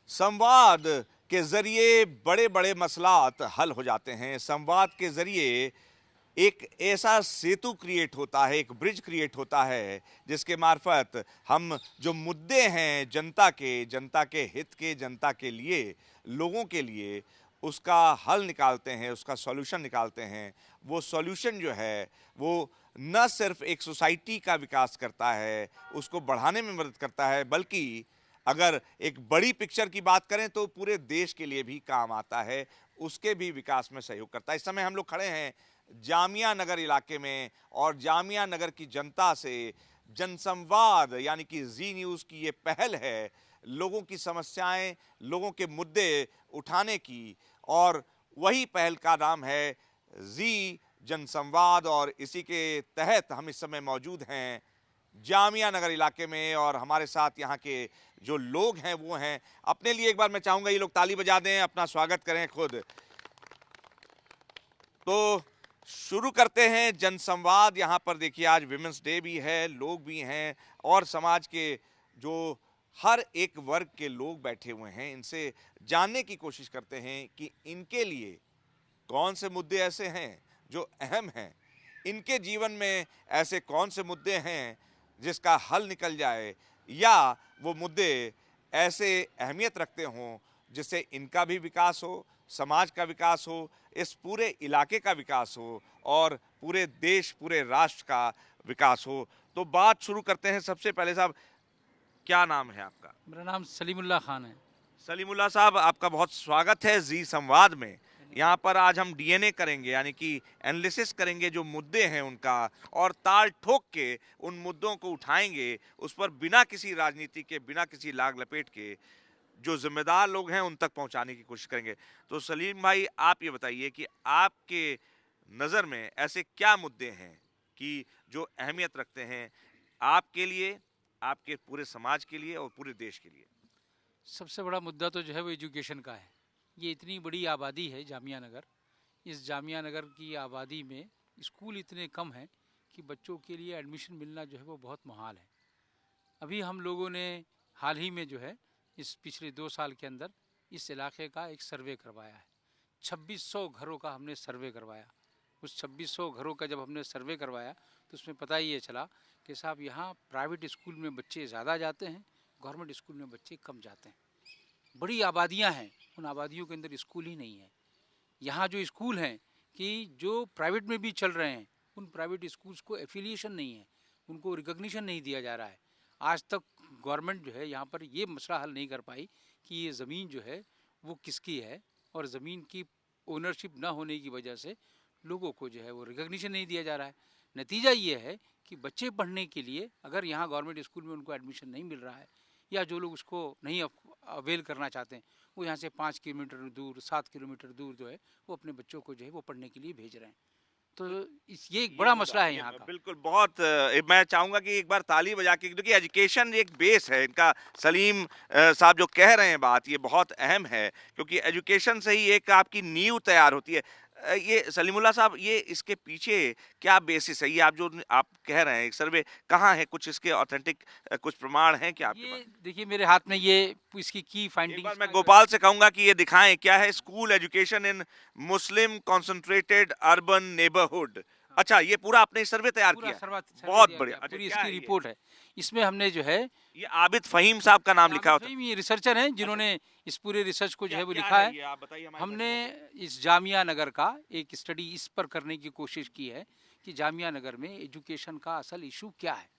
संवाद के जरिए बड़े बड़े मसलात हल हो जाते हैं। संवाद के जरिए एक ऐसा सेतु क्रिएट होता है, एक ब्रिज क्रिएट होता है, जिसके मार्फत हम जो मुद्दे हैं जनता के हित के, जनता के लिए, लोगों के लिए, उसका हल निकालते हैं, उसका सॉल्यूशन निकालते हैं। वो सॉल्यूशन जो है वो न सिर्फ एक सोसाइटी का विकास करता है, उसको बढ़ाने में मदद करता है, बल्कि अगर एक बड़ी पिक्चर की बात करें तो पूरे देश के लिए भी काम आता है, उसके भी विकास में सहयोग करता है। इस समय हम लोग खड़े हैं जामिया नगर इलाके में और जामिया नगर की जनता से जनसंवाद यानी कि जी न्यूज़ की ये पहल है लोगों की समस्याएं, लोगों के मुद्दे उठाने की, और वही पहल का नाम है जी जनसंवाद। और इसी के तहत हम इस समय मौजूद हैं जामिया नगर इलाके में और हमारे साथ यहाँ के जो लोग हैं वो हैं। अपने लिए एक बार मैं चाहूंगा ये लोग ताली बजा दें, अपना स्वागत करें खुद। तो शुरू करते हैं जनसंवाद। यहाँ पर देखिए आज विमेंस डे भी है, लोग भी हैं और समाज के जो हर एक वर्ग के लोग बैठे हुए हैं, इनसे जानने की कोशिश करते हैं कि इनके लिए कौन से मुद्दे ऐसे हैं जो अहम हैं, इनके जीवन में ऐसे कौन से मुद्दे हैं जिसका हल निकल जाए, या वो मुद्दे ऐसे अहमियत रखते हों जिससे इनका भी विकास हो, समाज का विकास हो, इस पूरे इलाके का विकास हो और पूरे देश, पूरे राष्ट्र का विकास हो। तो बात शुरू करते हैं। सबसे पहले साहब, क्या नाम है आपका? मेरा नाम सलीमुल्लाह खान है। सलीमुल्लाह साहब, आपका बहुत स्वागत है जी संवाद में। यहाँ पर आज हम डीएनए करेंगे, यानी कि एनालिसिस करेंगे जो मुद्दे हैं उनका, और ताल ठोक के उन मुद्दों को उठाएंगे, उस पर बिना किसी राजनीति के, बिना किसी लाग लपेट के जो जिम्मेदार लोग हैं उन तक पहुंचाने की कोशिश करेंगे। तो सलीम भाई, आप ये बताइए कि आपके नज़र में ऐसे क्या मुद्दे हैं कि जो अहमियत रखते हैं आपके लिए, आपके पूरे समाज के लिए और पूरे देश के लिए? सबसे बड़ा मुद्दा तो जो है वो एजुकेशन का है। ये इतनी बड़ी आबादी है जामिया नगर, इस जामिया नगर की आबादी में स्कूल इतने कम हैं कि बच्चों के लिए एडमिशन मिलना जो है वो बहुत मुहाल है। अभी हम लोगों ने हाल ही में जो है इस पिछले 2 साल के अंदर इस इलाके का एक सर्वे करवाया है। 2600 घरों का हमने सर्वे करवाया। उस 2600 घरों का जब हमने सर्वे करवाया तो उसमें पता ये चला कि साहब यहाँ प्राइवेट स्कूल में बच्चे ज़्यादा जाते हैं, गवर्नमेंट स्कूल में बच्चे कम जाते हैं। बड़ी आबादियाँ हैं, उन आबादियों के अंदर स्कूल ही नहीं है। यहाँ जो स्कूल हैं कि जो प्राइवेट में भी चल रहे हैं, उन प्राइवेट स्कूल्स को एफिलिएशन नहीं है, उनको रिकॉग्निशन नहीं दिया जा रहा है। आज तक गवर्नमेंट जो है यहाँ पर ये मसला हल नहीं कर पाई कि ये ज़मीन जो है वो किसकी है, और ज़मीन की ओनरशिप ना होने की वजह से लोगों को जो है वो रिकॉग्निशन नहीं दिया जा रहा है। नतीजा ये है कि बच्चे पढ़ने के लिए अगर यहाँ गवर्नमेंट स्कूल में उनको एडमिशन नहीं मिल रहा है, या जो लोग उसको नहीं अवेल करना चाहते हैं, वो यहाँ से 5 किलोमीटर दूर, 7 किलोमीटर दूर जो है वो अपने बच्चों को जो है वो पढ़ने के लिए भेज रहे हैं। तो ये एक बड़ा मसला है यहाँ का। बिल्कुल, बहुत मैं चाहूंगा कि एक बार ताली बजा के, क्योंकि एजुकेशन एक बेस है इनका। सलीम साहब जो कह रहे हैं बात, ये बहुत अहम है, क्योंकि एजुकेशन से ही एक आपकी नींव तैयार होती है। ये सलीमुल्लाह साहब, ये इसके पीछे क्या बेसिस है? ये आप कह रहे हैं एक सर्वे, कहाँ है? कुछ इसके ऑथेंटिक कुछ प्रमाण हैं क्या आपके पास? ये देखिए मेरे हाथ में ये इसकी की एक फाइंडिंग्स बार मैं गोपाल से कहूंगा कि ये दिखाएं क्या है। School education in Muslim concentrated urban neighbourhood. अच्छा, ये पूरा आपने सर्वे तैयार पूरा किया? सर्वे बहुत दिया बढ़िया। गया, अच्छा, पूरी क्या इसकी है ये? रिपोर्ट है। इसमें हमने जो है ये आबिद फहीम साहब का नाम लिखा होता है। ये रिसर्चर हैं जिन्होंने इस पूरे रिसर्च को जो क्या है वो क्या लिखा है है। ये, आप बताइए हमारे हमने दर्शकों को। इस जामिया नगर का एक स्टडी इस पर करने की कोशिश की है कि जामिया नगर में एजुकेशन का असल इशू क्या है।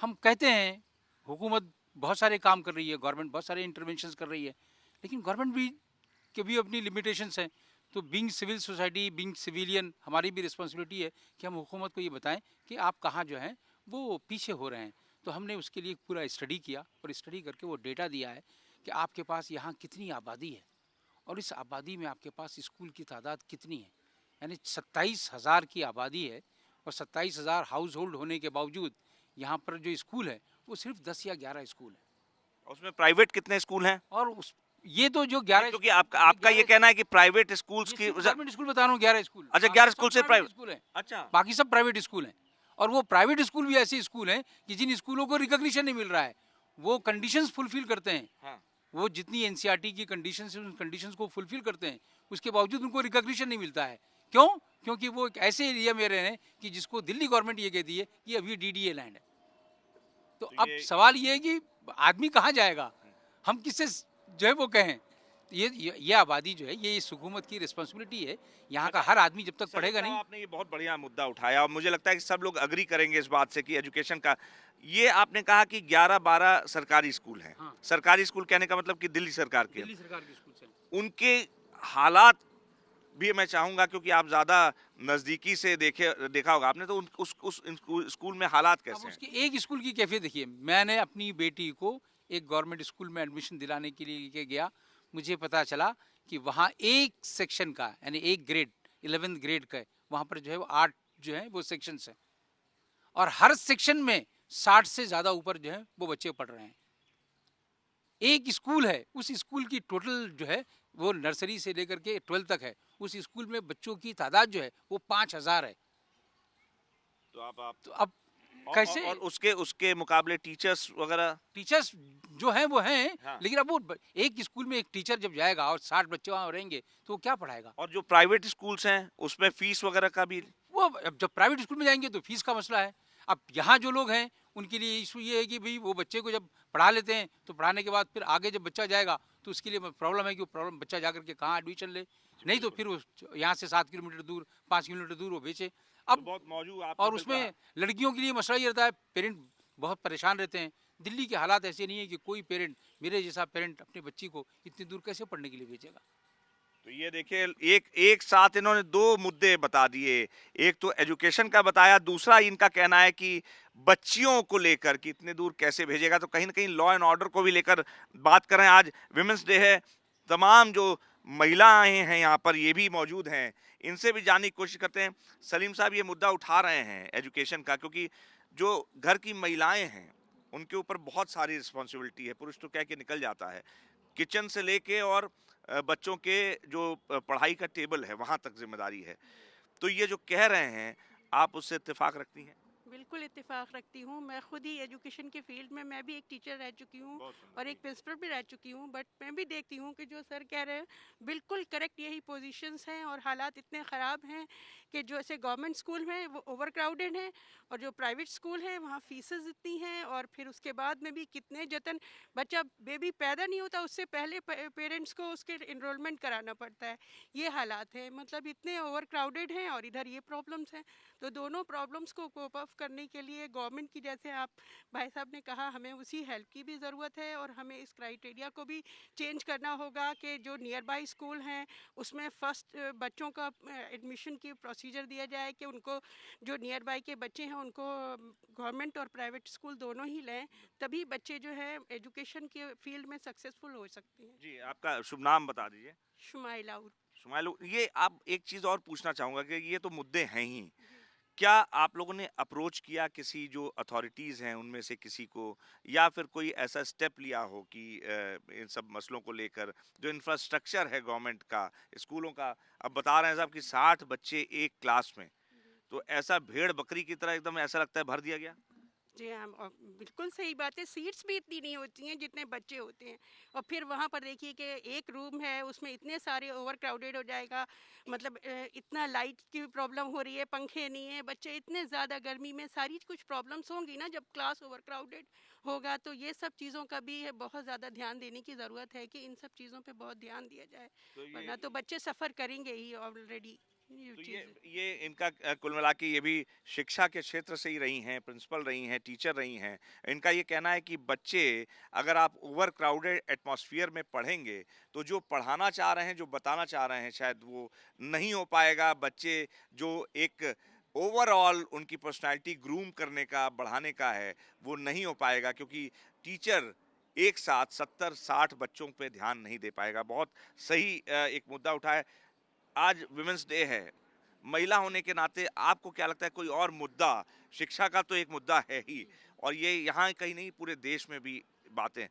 हम कहते हैं हुकूमत बहुत सारे काम कर रही है, गवर्नमेंट बहुत सारे इंटरवेंशंस कर रही है, लेकिन गवर्नमेंट भी के भी अपनी लिमिटेशंस हैं। तो being civil society, being civilian, हमारी भी रिस्पॉन्सिबिलिटी है कि हम हुकूमत को ये बताएं कि आप कहाँ जो हैं वो पीछे हो रहे हैं। तो हमने उसके लिए पूरा स्टडी किया और स्टडी करके वो डेटा दिया है कि आपके पास यहाँ कितनी आबादी है और इस आबादी में आपके पास स्कूल की तादाद कितनी है। यानी 27,000 की आबादी है और 27,000 हाउस होल्ड होने के बावजूद यहाँ पर जो स्कूल है वो सिर्फ 10 या 11 स्कूल है। उसमें प्राइवेट कितने स्कूल हैं? और उस ये तो जो 11 क्योंकि आपका ये कहना है कि प्राइवेट स्कूल्स की गवर्नमेंट स्कूल बता रहा हूँ, 11 स्कूल। अच्छा, बाकी 11 सब स्कूल से प्राइवेट प्राइवेट। स्कूल हैं। अच्छा, बाकी सब प्राइवेट स्कूल हैं। और वो प्राइवेट स्कूल भी ऐसे स्कूल हैं कि जिन स्कूलों को रिकॉग्निशन नहीं मिल रहा है, वो कंडीशंस फुलफिल करते हैं। हाँ। वो जितनी एनसीईआरटी की कंडीशंस है उन कंडीशंस को फुलफिल करते हैं, उसके बावजूद उनको रिकॉग्निशन नहीं मिलता है। क्यों? क्योंकि वो एक ऐसे एरिया में रहे हैं कि जिसको दिल्ली गवर्नमेंट ये कहती है कि अभी डीडीए लैंड है। तो तो अब सवाल ये है कि आदमी कहाँ जाएगा, हम किससे जो है वो कहें। ये आबादी जो है ये इस हुकूमत की रिस्पॉन्सिबिलिटी है। यहाँ का अच्छा, हर आदमी जब तक सलीम पढ़ेगा साहब, नहीं। आपने ये बहुत बढ़िया मुद्दा उठाया और मुझे लगता है कि सब लोग अग्री करेंगे इस बात से कि एजुकेशन का, ये आपने कहा कि 11-12 सरकारी स्कूल हैं। हाँ, सरकारी स्कूल कहने का मतलब कि दिल्ली सरकार के हैं। दिल्ली सरकार के स्कूल से। उनके हालात भी मैं चाहूंगा, क्योंकि आप ज्यादा नजदीकी से देखा होगा आपने, तो उस स्कूल में हालात अब कैसे हैं? उसकी एक स्कूल की कैफियत देखिए, मैंने अपनी बेटी को एक गवर्नमेंट स्कूल में एडमिशन दिलाने के लिए लेके गया। मुझे पता चला कि वहाँ एक सेक्शन का यानी एक ग्रेड 11th ग्रेड का है, वहाँ पर जो है वो 8 जो है वो सेक्शंस हैं और हर सेक्शन में 60 से ज़्यादा ऊपर जो है वो बच्चे पढ़ रहे हैं। एक स्कूल है, उस स्कूल की टोटल जो है वो नर्सरी से लेकर के 12 तक है। उस स्कूल में बच्चों की तादाद जो है वो 5000 है। तो आप तो अब कैसे और उसके उसके मुकाबले टीचर्स वगैरह। टीचर्स जो हैं वो हैं, हाँ। लेकिन अब वो एक स्कूल में एक टीचर जब जाएगा और 60 बच्चे वहाँ रहेंगे तो वो क्या पढ़ाएगा। और जो प्राइवेट स्कूल्स हैं उसमें फीस वगैरह का भी। वो अब जब प्राइवेट स्कूल में जाएंगे तो फीस का मसला है। अब यहाँ जो लोग हैं उनके लिए इशू ये है कि भाई वो बच्चे को जब पढ़ा लेते हैं तो पढ़ाने के बाद फिर आगे जब बच्चा जाएगा तो उसके लिए प्रॉब्लम है कि वो प्रॉब्लम बच्चा जा करके कहाँ एडमिशन ले, नहीं तो फिर वो यहाँ से 7 किलोमीटर दूर 5 किलोमीटर दूर वो बेचे। तो अब बहुत मौजूद आपने और बिल्कुल उसमें लड़कियों के लिए मसला ये रहता है, पेरेंट बहुत परेशान रहते हैं। दिल्ली के हालात ऐसे नहीं है कि कोई पेरेंट, मेरे जैसा पेरेंट अपनी बच्ची को इतनी दूर कैसे पढ़ने के लिए भेजेगा। तो ये देखिए, एक एक साथ इन्होंने दो मुद्दे बता दिए। एक तो एजुकेशन का बताया, दूसरा इनका कहना है कि बच्चियों को लेकर कि इतने दूर कैसे भेजेगा। तो कहीं ना कहीं लॉ एंड ऑर्डर को भी लेकर बात कर रहे हैं। आज विमेंस डे है, तमाम जो महिलाएं हैं यहाँ पर ये भी मौजूद हैं, इनसे भी जानने की कोशिश करते हैं। सलीम साहब ये मुद्दा उठा रहे हैं एजुकेशन का, क्योंकि जो घर की महिलाएं हैं उनके ऊपर बहुत सारी रिस्पॉन्सिबिलिटी है। पुरुष तो कह के निकल जाता है, किचन से लेके और बच्चों के जो पढ़ाई का टेबल है वहां तक जिम्मेदारी है। तो ये जो कह रहे हैं, आप उससे इत्तेफाक रखती हैं? बिल्कुल इत्तेफाक रखती हूँ। मैं खुद ही एजुकेशन के फील्ड में मैं भी एक टीचर रह चुकी हूँ बहुत और सुंदर एक प्रिंसिपल भी रह चुकी हूँ। बट मैं भी देखती हूँ कि जो सर कह रहे हैं बिल्कुल करेक्ट यही पोजीशंस हैं और हालात इतने ख़राब हैं कि जो ऐसे गवर्नमेंट स्कूल हैं वो ओवर क्राउडेड हैं और जो प्राइवेट स्कूल हैं वहाँ फीसेस इतनी हैं और फिर उसके बाद में भी कितने जतन, बच्चा बेबी पैदा नहीं होता उससे पहले पेरेंट्स को उसके इनरोलमेंट कराना पड़ता है। ये हालात हैं, मतलब इतने ओवर क्राउडेड हैं और इधर ये प्रॉब्लम्स हैं। तो दोनों प्रॉब्लम्स को कोप अप करने के लिए गवर्नमेंट की, जैसे आप भाई साहब ने कहा, हमें उसी हेल्प की भी ज़रूरत है और हमें इस क्राइटेरिया को भी चेंज करना होगा कि जो नियर बाई स्कूल हैं उसमें फ़र्स्ट बच्चों का एडमिशन की प्रोसीजर दिया जाए कि उनको जो नियर बाई के बच्चे हैं उनको गवर्नमेंट और प्राइवेट स्कूल दोनों ही लें, तभी बच्चे जो है एजुकेशन के फील्ड में सक्सेसफुल हो सकते हैं। जी, आपका शुभ नाम बता दीजिए। शुमाइल आउर। सुमाइल, ये आप एक चीज और पूछना चाहूंगा कि ये तो मुद्दे हैं ही, क्या आप लोगों ने अप्रोच किया किसी जो अथॉरिटीज हैं उनमें से किसी को, या फिर कोई ऐसा स्टेप लिया हो कि इन सब मसलों को लेकर जो इंफ्रास्ट्रक्चर है गवर्नमेंट का, स्कूलों का? अब बता रहे हैं साहब कि 60 बच्चे एक क्लास में, तो ऐसा भेड़ बकरी की तरह एकदम ऐसा लगता है भर दिया गया। जी हाँ, और बिल्कुल सही बात है। सीट्स भी इतनी नहीं होती हैं जितने बच्चे होते हैं और फिर वहाँ पर देखिए कि एक रूम है उसमें इतने सारे ओवर क्राउडेड हो जाएगा। मतलब इतना लाइट की भी प्रॉब्लम हो रही है, पंखे नहीं है, बच्चे इतने ज़्यादा गर्मी में, सारी कुछ प्रॉब्लम्स होंगी ना जब क्लास ओवर क्राउडेड होगा। तो ये सब चीज़ों का भी बहुत ज़्यादा ध्यान देने की ज़रूरत है कि इन सब चीज़ों पर बहुत ध्यान दिया जाए, तो वरना तो बच्चे सफ़र करेंगे ही ऑलरेडी ये तो चीज़। ये इनका कुल मिला के ये भी शिक्षा के क्षेत्र से ही रही हैं, प्रिंसिपल रही हैं, टीचर रही हैं। इनका ये कहना है कि बच्चे, अगर आप ओवर क्राउडेड एटमॉस्फेयर में पढ़ेंगे तो जो पढ़ाना चाह रहे हैं, जो बताना चाह रहे हैं, शायद वो नहीं हो पाएगा। बच्चे जो एक ओवरऑल उनकी पर्सनालिटी ग्रूम करने का, बढ़ाने का है, वो नहीं हो पाएगा, क्योंकि टीचर एक साथ 70-60 बच्चों पे ध्यान नहीं दे पाएगा। बहुत सही एक मुद्दा उठाया। आज विमेंस डे है, महिला होने के नाते आपको क्या लगता है कोई और मुद्दा? शिक्षा का तो एक मुद्दा है ही, और ये यहाँ कहीं नहीं पूरे देश में भी बातें,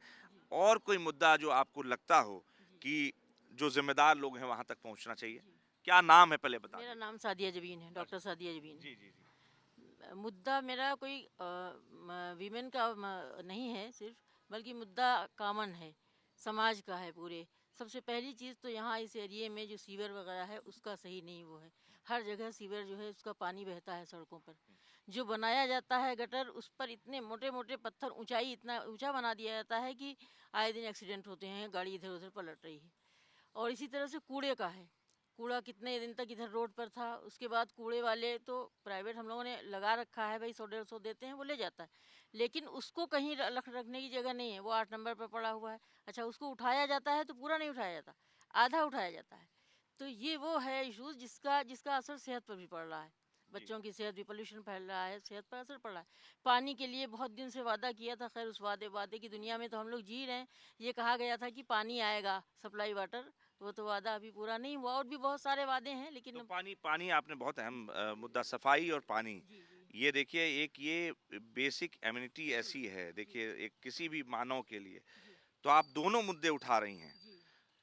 और कोई मुद्दा जो आपको लगता हो कि जो जिम्मेदार लोग हैं वहां तक पहुंचना चाहिए? क्या नाम है पहले बता मेरा दें। नाम सादिया जबीन है, डॉक्टर सादिया जबीन। जी जी जी। मुद्दा मेरा कोई वीमेन का नहीं है सिर्फ, बल्कि मुद्दा कॉमन है समाज का है पूरे। सबसे पहली चीज़ तो यहाँ इस एरिए में जो सीवर वगैरह है उसका सही नहीं वो है। हर जगह सीवर जो है उसका पानी बहता है सड़कों पर। जो बनाया जाता है गटर उस पर इतने मोटे मोटे पत्थर, ऊंचाई इतना ऊंचा बना दिया जाता है कि आए दिन एक्सीडेंट होते हैं, गाड़ी इधर उधर पलट रही है। और इसी तरह से कूड़े का है। कूड़ा कितने दिन तक इधर रोड पर था, उसके बाद कूड़े वाले तो प्राइवेट हम लोगों ने लगा रखा है, भाई 100-150 देते हैं वो ले जाता है, लेकिन उसको कहीं रखने की जगह नहीं है, वो 8 नंबर पर पड़ा हुआ है। अच्छा, उसको उठाया जाता है तो पूरा नहीं उठाया जाता, आधा उठाया जाता है। तो ये वो है इशूज़ जिसका जिसका असर सेहत पर भी पड़ रहा है। बच्चों की सेहत भी, पोल्यूशन फैल रहा है, सेहत पर असर पड़ रहा है। पानी के लिए बहुत दिन से वादा किया था, खैर उस वादे की दुनिया में तो हम लोग जी रहे हैं। ये कहा गया था कि पानी आएगा, सप्लाई वाटर, वो तो वादा अभी पूरा नहीं हुआ। और भी बहुत सारे वादे हैं तो लेकिन पानी पानी आपने बहुत अहम मुद्दा, सफाई और पानी, जी जी ये देखिए एक ये बेसिक एमिनिटी ऐसी है, देखिए एक किसी भी मानव के लिए, जी तो आप दोनों मुद्दे उठा रही हैं। जी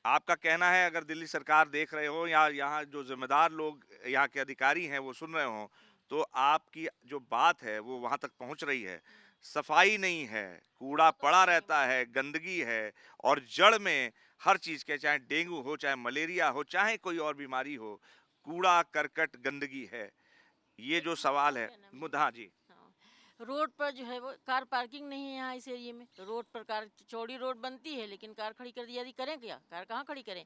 आपका कहना है अगर दिल्ली सरकार देख रहे हो या यहाँ जो जिम्मेदार लोग यहाँ के अधिकारी हैं वो सुन रहे हो, तो आपकी जो बात है वो वहां तक पहुंच रही है। सफाई नहीं है, कूड़ा वो तो पड़ा है ही रहता है, गंदगी है, और जड़ में हर चीज के, चाहे डेंगू हो, चाहे मलेरिया हो, चाहे कोई और बीमारी हो, कूड़ा करकट गंदगी है। ये एक जो मुद्दा सवाल और है, है ना। मुद्दा, हाँ जी। हाँ, रोड पर जो है वो कार पार्किंग नहीं है यहाँ इस एरिए में। तो रोड पर कार, चौड़ी रोड बनती है लेकिन कार खड़ी कर दी जाती, करें क्या, कार कहाँ खड़ी करें।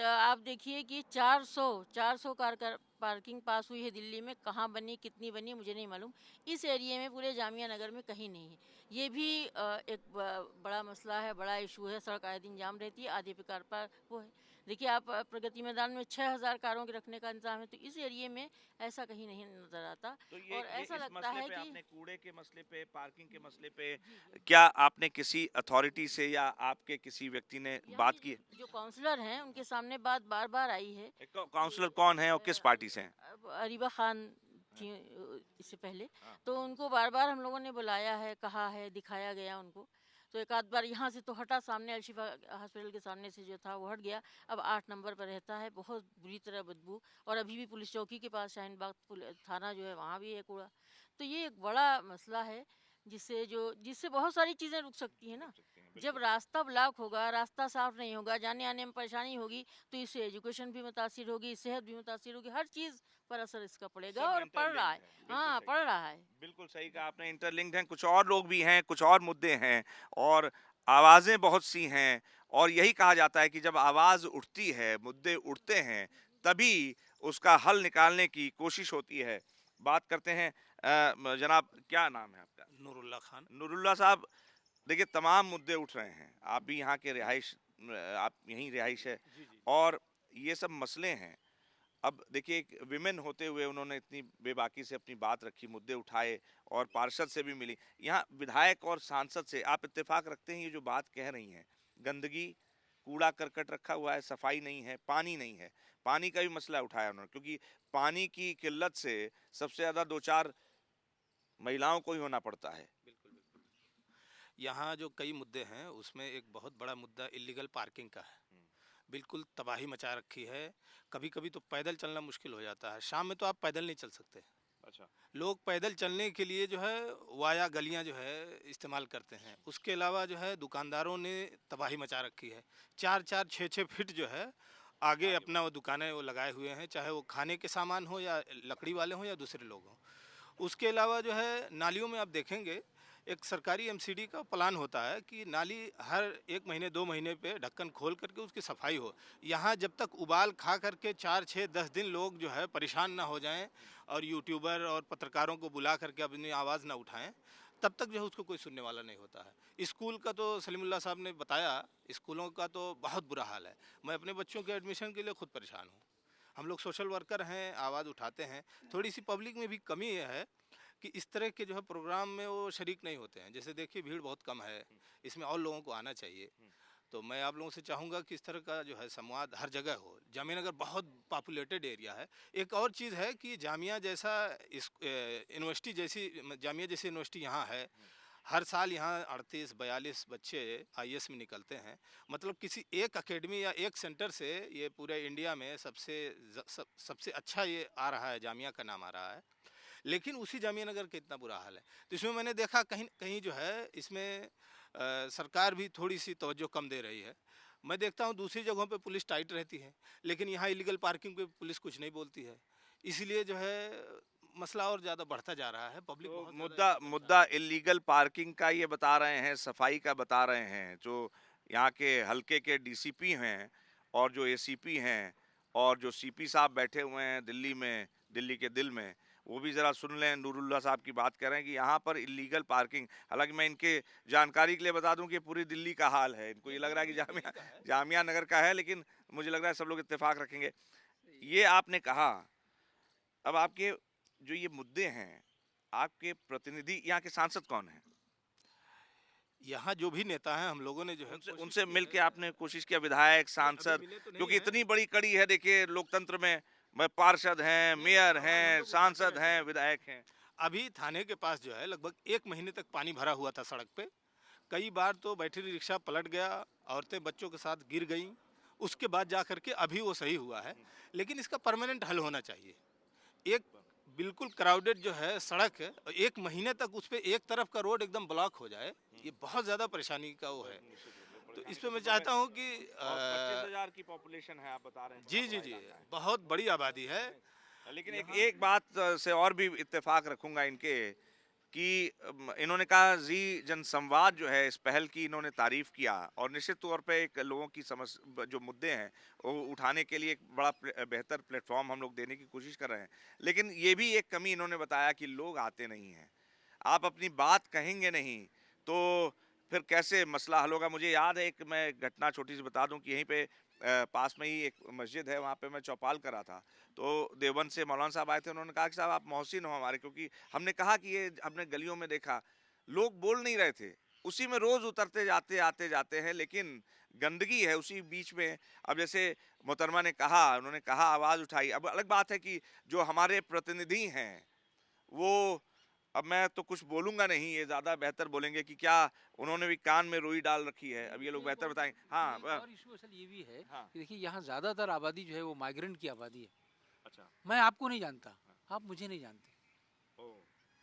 आप देखिए कि 400 कार का पार्किंग पास हुई है दिल्ली में, कहाँ बनी, कितनी बनी, मुझे नहीं मालूम। इस एरिए में पूरे जामिया नगर में कहीं नहीं है। ये भी एक बड़ा मसला है, बड़ा इशू है। सड़क आए दिन जाम रहती है, आधे पे कार पर वो है। देखिए आप प्रगति मैदान में 6000 कारों के रखने का इंतजाम है, तो इस एरिए में ऐसा कहीं नहीं नज़र आता। तो और ये ऐसा इस लगता मसले है पे, कि आपने कूड़े के मसले पे, पार्किंग के मसले पे, जी जी क्या आपने किसी अथॉरिटी से या आपके किसी व्यक्ति ने यहाँ बात के की है? जो काउंसलर हैं उनके सामने बात बार बार आई है काउंसलर कि कौन है और किस पार्टी से हैं? अब अरीबा खान हाँ, थी इससे पहले। हाँ। तो उनको बार बार हम लोगों ने बुलाया है, कहा है, दिखाया गया उनको। तो एक आध बार यहाँ से तो हटा, सामने अलशिफा हॉस्पिटल के सामने से जो था वो हट गया। अब 8 नंबर पर रहता है, बहुत बुरी तरह बदबू। और अभी भी पुलिस चौकी के पास शाहीन बाग थाना जो है वहाँ भी है कूड़ा। तो ये एक बड़ा मसला है जिससे बहुत सारी चीज़ें रुक सकती हैं ना। रुक सकते हैं, जब बिल्कुल। रास्ता ब्लॉक होगा, रास्ता साफ नहीं होगा, जाने आने में परेशानी होगी, तो इससे एजुकेशन भी मुतासिर होगी, सेहत भी मुतासिर होगी, हर चीज़ पर असर इसका पड़ेगा सब और पड़ रहा इंटरलिंक्ड है। है, बिल्कुल हाँ, सही पड़ कहा। रहा है। बिल्कुल सही कहा आपने, इंटरलिंक्ड हैं, कुछ और लोग भी हैं, कुछ और मुद्दे हैं, और आवाजें बहुत सी हैं, और यही कहा जाता है कि जब आवाज उठती है, मुद्दे उठते हैं, तभी उसका हल निकालने की कोशिश होती है। बात करते हैं, जनाब क्या नाम है आपका? नूरुल्लाह खान। नूरुल्लाह साहब, देखिए तमाम मुद्दे उठ रहे हैं, आप भी यहाँ के रिहाइश, आप यहीं रिहाइश है, जी जी। और ये सब मसले हैं। अब देखिए एक विमेन होते हुए उन्होंने इतनी बेबाकी से अपनी बात रखी, मुद्दे उठाए, और पार्षद से भी मिली, यहाँ विधायक और सांसद से आप इत्तेफाक रखते हैं ये जो बात कह रही हैं, गंदगी, कूड़ा करकट रखा हुआ है, सफाई नहीं है, पानी नहीं है, पानी का भी मसला उठाया उन्होंने, क्योंकि पानी की किल्लत से सबसे ज्यादा दो चार महिलाओं को ही होना पड़ता है। बिल्कुल बिल्कुल। यहाँ जो कई मुद्दे हैं उसमें एक बहुत बड़ा मुद्दा इलीगल पार्किंग का है। बिल्कुल तबाही मचा रखी है। कभी कभी तो पैदल चलना मुश्किल हो जाता है, शाम में तो आप पैदल नहीं चल सकते। अच्छा। लोग पैदल चलने के लिए जो है वाया गलियां जो है इस्तेमाल करते हैं। उसके अलावा जो है दुकानदारों ने तबाही मचा रखी है। 4-4, 6-6 फीट जो है आगे अपना वो दुकानें वो लगाए हुए हैं, चाहे वो खाने के सामान हो या लकड़ी वाले हों या दूसरे लोग हों। उसके अलावा जो है नालियों में आप देखेंगे एक सरकारी एमसीडी का प्लान होता है कि नाली हर 1 महीने 2 महीने पे ढक्कन खोल करके उसकी सफाई हो। यहाँ जब तक उबाल खा करके 4-6-10 दिन लोग जो है परेशान ना हो जाएं और यूट्यूबर और पत्रकारों को बुला करके अपनी आवाज़ ना उठाएं, तब तक जो है उसको कोई सुनने वाला नहीं होता है। स्कूल का तो सलीमुल्लाह साहब ने बताया, स्कूलों का तो बहुत बुरा हाल है। मैं अपने बच्चों के एडमिशन के लिए खुद परेशान हूँ। हम लोग सोशल वर्कर हैं, आवाज़ उठाते हैं। थोड़ी सी पब्लिक में भी कमी यह है कि इस तरह के जो है प्रोग्राम में वो शरीक नहीं होते हैं। जैसे देखिए भीड़ बहुत कम है, इसमें और लोगों को आना चाहिए। तो मैं आप लोगों से चाहूँगा कि इस तरह का जो है संवाद हर जगह हो। जामिया नगर बहुत पॉपुलेटेड एरिया है। एक और चीज़ है कि जामिया जैसा यूनिवर्सिटी जैसी, जामिया जैसी यूनिवर्सिटी यहाँ है। हर साल यहाँ 38-42 बच्चे आईएएस में निकलते हैं। मतलब किसी एक एकेडमी या एक सेंटर से ये पूरे इंडिया में सबसे अच्छा ये आ रहा है, जामिया का नाम आ रहा है। लेकिन उसी जामिया नगर का इतना बुरा हाल है। तो इसमें मैंने देखा कहीं कहीं जो है इसमें सरकार भी थोड़ी सी तवज्जो कम दे रही है। मैं देखता हूँ दूसरी जगहों पे पुलिस टाइट रहती है, लेकिन यहाँ इलीगल पार्किंग पे पुलिस कुछ नहीं बोलती है। इसलिए जो है मसला और ज़्यादा बढ़ता जा रहा है। पब्लिक तो बहुत ज़्यादा मुद्दा इससे परेशान मुद्दा इलीगल पार्किंग का ये बता रहे हैं, सफाई का बता रहे हैं, जो यहाँ के हल्के के डीसीपी हैं और जो एसीपी हैं और जो सीपी साहब बैठे हुए हैं दिल्ली में, दिल्ली के दिल में, वो भी जरा सुन लें। नूरुल्लाह साहब की बात कर रहे हैं कि यहाँ पर इलीगल पार्किंग, हालांकि मैं इनके जानकारी के लिए बता दूं कि पूरी दिल्ली का हाल है। इनको ये लग रहा है कि जामिया नगर का है, लेकिन मुझे लग रहा है सब लोग इत्तेफाक रखेंगे। ये आपने कहा, अब आपके जो ये मुद्दे हैं, आपके प्रतिनिधि यहाँ के सांसद कौन हैं? यहाँ जो भी नेता हैं, हम लोगों ने जो है उनसे कोशिश उनसे की मिल है। के आपने कोशिश किया, विधायक, नहीं, सांसद, अभी मिले तो नहीं क्योंकि हैं। इतनी बड़ी कड़ी है देखिए लोकतंत्र में, पार्षद हैं, मेयर आवाज हम हैं, लोग उठाते सांसद रहते हैं, हैं। विधायक हैं। अभी थाने के पास जो है लगभग 1 महीने तक पानी भरा हुआ था सड़क पे। कई बार तो बैटरी रिक्शा पलट गया, औरतें बच्चों के साथ गिर गईं। उसके बाद जा कर के अभी वो सही हुआ है, लेकिन इसका परमानेंट हल होना चाहिए। एक बिल्कुल क्राउडेड जो है सड़क है, 1 महीने तक उस पे एक तरफ का रोड एकदम ब्लॉक हो जाए, ये बहुत ज़्यादा परेशानी का वो है। तो इस पे मैं चाहता हूँ कि 25,000 की पॉपुलेशन है, आप बता रहे हैं। जी, जी, जी, बहुत बड़ी आबादी है। लेकिन एक बात से और भी इत्तेफाक रखूंगा इनके, कि इन्होंने कहा जी जनसंवाद जो है, इस पहल की इन्होंने तारीफ किया और निश्चित तौर पे एक लोगों की समस्या, जो मुद्दे हैं वो उठाने के लिए एक बड़ा बेहतर प्लेटफॉर्म हम लोग देने की कोशिश कर रहे हैं। लेकिन ये भी एक कमी इन्होंने बताया कि लोग आते नहीं हैं। आप अपनी बात कहेंगे नहीं तो फिर कैसे मसला हल होगा? मुझे याद है, एक मैं घटना छोटी सी बता दूं कि यहीं पे पास में ही एक मस्जिद है, वहाँ पे मैं चौपाल करा था। तो देवबंद से मौलाना साहब आए थे, उन्होंने कहा कि साहब आप मोहसिन हो हमारे, क्योंकि हमने कहा कि ये हमने गलियों में देखा, लोग बोल नहीं रहे थे, उसी में रोज उतरते जाते आते जाते हैं, लेकिन गंदगी है उसी बीच में। अब जैसे मोहतरमा ने कहा, उन्होंने कहा, आवाज उठाई। अब अलग बात है कि जो हमारे प्रतिनिधि हैं वो, अब मैं तो कुछ बोलूंगा नहीं, ये ज्यादा बेहतर बोलेंगे कि क्या उन्होंने भी कान में रुई डाल रखी है। अब ये लोग बेहतर बताएंगे। हाँ और इशू असल ये भी है हाँ। कि देखिए यहाँ ज़्यादातर आबादी जो है वो माइग्रेंट की आबादी है। अच्छा। मैं आपको नहीं जानता, आप मुझे नहीं जानते, ओ।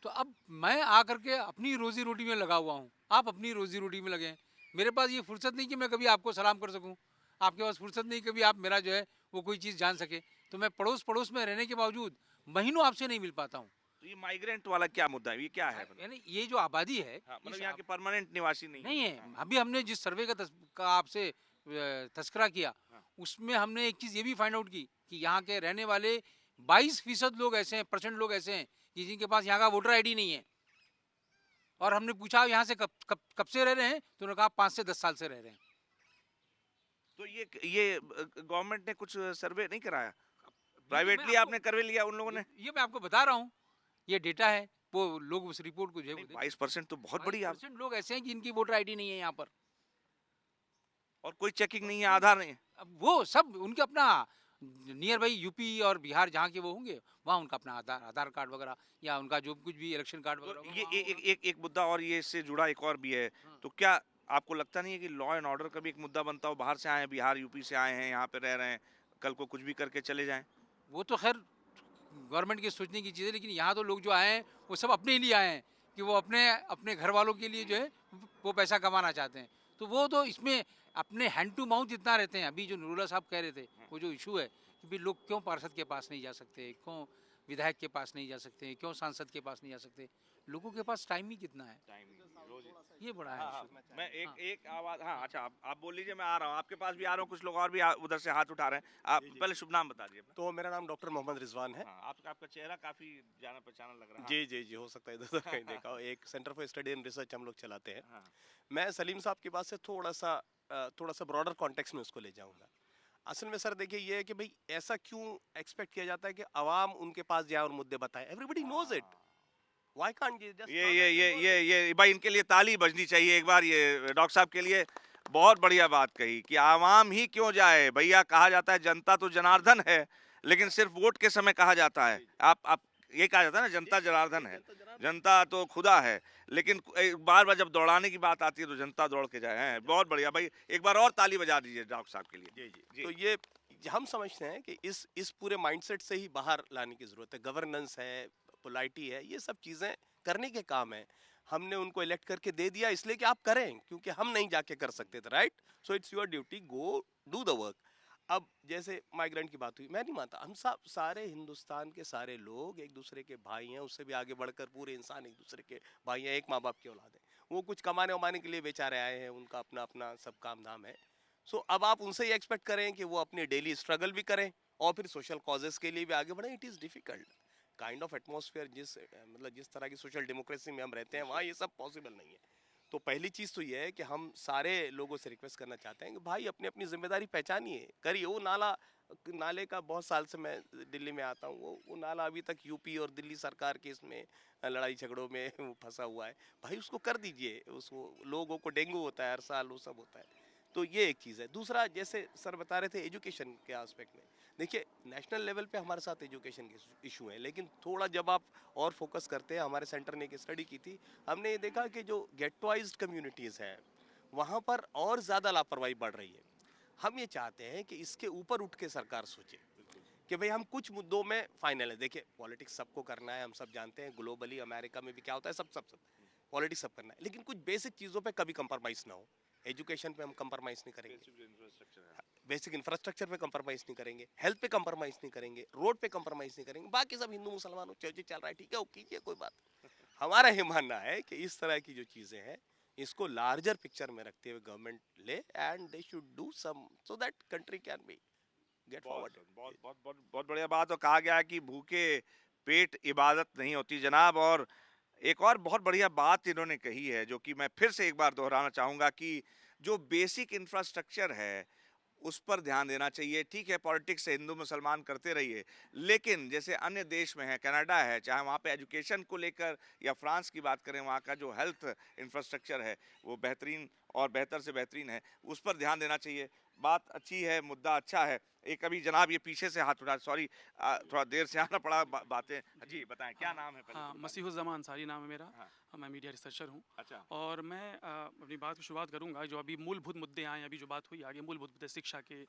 तो अब मैं आकर के अपनी रोजी रोटी में लगा हुआ हूँ, आप अपनी रोजी रोटी में लगे हैं। मेरे पास ये फुर्सत नहीं कि मैं कभी आपको सलाम कर सकूँ, आपके पास फुर्सत नहीं कभी आप मेरा जो है वो कोई चीज़ जान सके। तो मैं पड़ोस पड़ोस में रहने के बावजूद महीनों आपसे नहीं मिल पाता हूँ। तो ये माइग्रेंट वाला क्या मुद्दा है, ये क्या है? यानी ये जो आबादी है, हाँ, मतलब इस यहाँ के परमानेंट निवासी नहीं नहीं है। हाँ। अभी हमने जिस सर्वे का आपसे तस्करा किया, हाँ। उसमें हमने एक चीज़ ये भी फाइंड आउट की कि यहाँ के रहने वाले 22% लोग ऐसे हैं, परसेंट लोग ऐसे हैं कि जिनके पास यहाँ का वोटर आईडी नहीं है। और हमने पूछा यहाँ से कब से रह रहे हैं, तो उन्होंने कहा 5 से 10 साल से रह रहे हैं। तो ये गवर्नमेंट ने कुछ सर्वे नहीं कराया? मैं प्राइवेटली आपको- आपने करवे लिया उन लोगों ने? ये मैं आपको बता रहा हूँ, ये डेटा है, वो लोग उस रिपोर्ट को जो है 22% तो बहुत बड़ी आप, 22% लोग ऐसे हैं कि इनकी वोटर आईडी नहीं है यहाँ पर। और कोई चेकिंग नहीं है, आधार नहीं है। अब वो सब उनके अपना नियर बाई यूपी और बिहार जहाँ के वो होंगे, वहाँ उनका अपना आधार कार्ड वगैरह या उनका जो कुछ भी इलेक्शन कार्ड वगैरह तो होगा, ये वहाँ एक मुद्दा और ये इससे जुड़ा एक और भी है। तो क्या आपको लगता नहीं है कि लॉ एंड ऑर्डर का भी एक मुद्दा बनता हो? बाहर से आए हैं, बिहार यूपी से आए हैं, यहाँ पे रह रहे हैं, कल को कुछ भी करके चले जाएं। वो तो खैर गवर्नमेंट के सोचने की चीज़ है, लेकिन यहाँ तो लोग जो आए हैं वो सब अपने ही लिए आए हैं कि वो अपने अपने घर वालों के लिए जो है वो पैसा कमाना चाहते हैं। तो वो तो इसमें अपने हैंड टू माउथ इतना रहते हैं। अभी जो नूरुल्लाह साहब कह रहे थे, वो जो इशू है कि भाई लोग क्यों पार्षद के पास नहीं जा सकते, क्यों विधायक के पास नहीं जा सकते, क्यों सांसद के पास नहीं जा सकते, लोगों के पास टाइम ही कितना है, ये बड़ा है issue। मैं एक आवाज, हाँ अच्छा, आप बोल लीजिए, मैं आ रहा हूँ आपके पास भी आ रहा हूँ। कुछ लोग और भी उधर से हाथ उठा रहे हैं। आप पहले शुभ नाम बता दीजिए अपना। तो मेरा नाम डॉक्टर मोहम्मद रिजवान है। हाँ, आपका चेहरा काफी जाना पहचाना लग रहा है। जी जी जी, हो सकता है इधर कहीं देखा हो। एक centre for study and research हम लोग चलाते हैं। हाँ। मैं सलीम साहब की बात से थोड़ा सा ब्रॉडर कॉन्टेक्स्ट में उसको ले जाऊंगा। असल में सर देखिए ये है कि भाई ऐसा क्यों एक्सपेक्ट किया जाता है कि आवाम उनके पास जाए और मुद्दे बताए। Everybody knows it, why can't you just ये भाई इनके लिए ताली बजनी चाहिए एक बार। ये डॉक्टर साहब के लिए बहुत बढ़िया बात कही कि आवाम ही क्यों जाए। भैया कहा जाता है जनता तो जनार्दन है, लेकिन सिर्फ वोट के समय कहा जाता है। आप ये कहा जाता है ना, जनता जनार्दन है, जनता तो खुदा है, लेकिन बार बार जब दौड़ाने की बात आती है तो जनता दौड़ के जाए। हैं, बहुत बढ़िया भाई, एक बार और ताली बजा दीजिए डॉक्टर साहब के लिए। जी जी। तो ये हम समझते हैं कि इस पूरे माइंडसेट से ही बाहर लाने की जरूरत है। गवर्नेंस है, पोलाइटी है, ये सब चीज़ें करने के काम है। हमने उनको इलेक्ट करके दे दिया इसलिए कि आप करें, क्योंकि हम नहीं जाके कर सकते थे, right? So it's your duty, go do the work. अब जैसे माइग्रेंट की बात हुई, मैं नहीं मानता, हम सब सारे हिंदुस्तान के सारे लोग एक दूसरे के भाई हैं, उससे भी आगे बढ़कर पूरे इंसान एक दूसरे के भाई हैं, एक माँ बाप की औलाद है। वो कुछ कमाने वमाने के लिए बेचारे आए हैं, उनका अपना अपना सब काम धाम है। सो अब आप उनसे ये एक्सपेक्ट करें कि वो अपनी डेली स्ट्रगल भी करें और फिर सोशल कॉजेस के लिए भी आगे बढ़ें, it is difficult. Kind of atmosphere जिस तरह की सोशल डेमोक्रेसी में हम रहते हैं वहाँ ये सब पॉसिबल नहीं है। तो पहली चीज़ तो ये है कि हम सारे लोगों से रिक्वेस्ट करना चाहते हैं कि भाई अपनी अपनी जिम्मेदारी पहचानिए, करिए। वो नाले का बहुत साल से मैं दिल्ली में आता हूँ, वो नाला अभी तक यूपी और दिल्ली सरकार के इसमें लड़ाई झगड़ों में वो फंसा हुआ है। भाई उसको कर दीजिए, उसको, लोगों को डेंगू होता है हर साल, वो सब होता है। तो ये एक चीज़ है। दूसरा, जैसे सर बता रहे थे एजुकेशन के एस्पेक्ट में, देखिए नेशनल लेवल पे हमारे साथ एजुकेशन के इशू हैं, लेकिन थोड़ा जब आप और फोकस करते हैं, हमारे सेंटर ने एक स्टडी की थी, हमने ये देखा कि जो गेटवाइज्ड कम्युनिटीज़ हैं वहाँ पर और ज़्यादा लापरवाही बढ़ रही है। हम ये चाहते हैं कि इसके ऊपर उठ के सरकार सोचे कि भाई हम कुछ मुद्दों में फाइनल है। देखिए पॉलिटिक्स सबको करना है, हम सब जानते हैं, ग्लोबली अमेरिका में भी क्या होता है, सब पॉलिटिक्स सब करना है, लेकिन कुछ बेसिक चीज़ों पे कभी कंप्रोमाइज़ ना हो। एजुकेशन पे हम कंप्रोमाइज़ नहीं करेंगे, बेसिक इंफ्रास्ट्रक्चर पे कंप्रोमाइज़ नहीं करेंगे, हेल्थ पे कंप्रोमाइज़ नहीं करेंगे, रोड पे कंप्रोमाइज़ नहीं करेंगे। बाकी सब हिंदू मुसलमानों चर्च चल रहा है, ठीक है, वो कीजिए, कोई बात। हमारा ये मानना है कि इस तरह की जो चीज़ें हैं इसको लार्जर पिक्चर में रखते हुए गवर्नमेंट ले, and they should do some so that country can be get forward. बहुत बहुत बहुत बहुत बढ़िया बात। और कहा गया है कि भूखे पेट इबादत नहीं होती जनाब। और एक और बहुत बढ़िया बात इन्होंने कही है जो कि मैं फिर से एक बार दोहराना चाहूंगा कि जो बेसिक इंफ्रास्ट्रक्चर है उस पर ध्यान देना चाहिए। ठीक है, पॉलिटिक्स से हिंदू मुसलमान करते रहिए, लेकिन जैसे अन्य देश में है, कनाडा है, चाहे वहाँ पे एजुकेशन को लेकर, या फ्रांस की बात करें, वहाँ का जो हेल्थ इंफ्रास्ट्रक्चर है वो बेहतरीन और बेहतर से बेहतरीन है, उस पर ध्यान देना चाहिए। बात अच्छी है, मुद्दा अच्छा है। एक अभी जनाब ये पीछे से हाथ उठा, सॉरी थोड़ा देर से आना पड़ा, बातें जी बताएं, क्या नाम है पहले हाँ, तो? मसीहुज़्ज़मान अंसारी नाम है मेरा। हाँ। मैं मीडिया रिसर्चर हूँ। अच्छा। और मैं अपनी बात की शुरुआत करूँगा, जो अभी मूलभूत मुद्दे आए हैं, अभी जो बात हुई आगे, मूलभूत मुद्दे शिक्षा के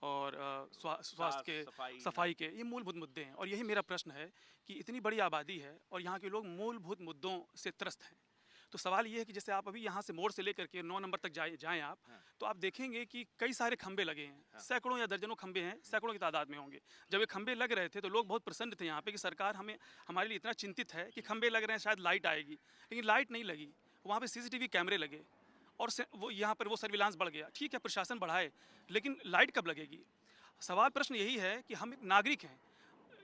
और स्वास्थ्य के, सफाई के, ये मूलभूत मुद्दे हैं। और यही मेरा प्रश्न है कि इतनी बड़ी आबादी है और यहाँ के लोग मूलभूत मुद्दों से त्रस्त हैं। तो सवाल ये है कि जैसे आप अभी यहाँ से मोड़ से लेकर के 9 नंबर तक जाएं आप, तो आप देखेंगे कि कई सारे खंबे लगे हैं, सैकड़ों या दर्जनों खंबे हैं, सैकड़ों की तादाद में होंगे। जब ये खंबे लग रहे थे तो लोग बहुत प्रसन्न थे यहाँ पे कि सरकार हमारे लिए इतना चिंतित है कि खंबे लग रहे हैं, शायद लाइट आएगी, लेकिन लाइट नहीं लगी। वहाँ पे CCTV कैमरे लगे और वो यहाँ पर वो सर्विलांस बढ़ गया। ठीक है, प्रशासन बढ़ाए, लेकिन लाइट कब लगेगी? सवाल प्रश्न यही है कि हम एक नागरिक हैं,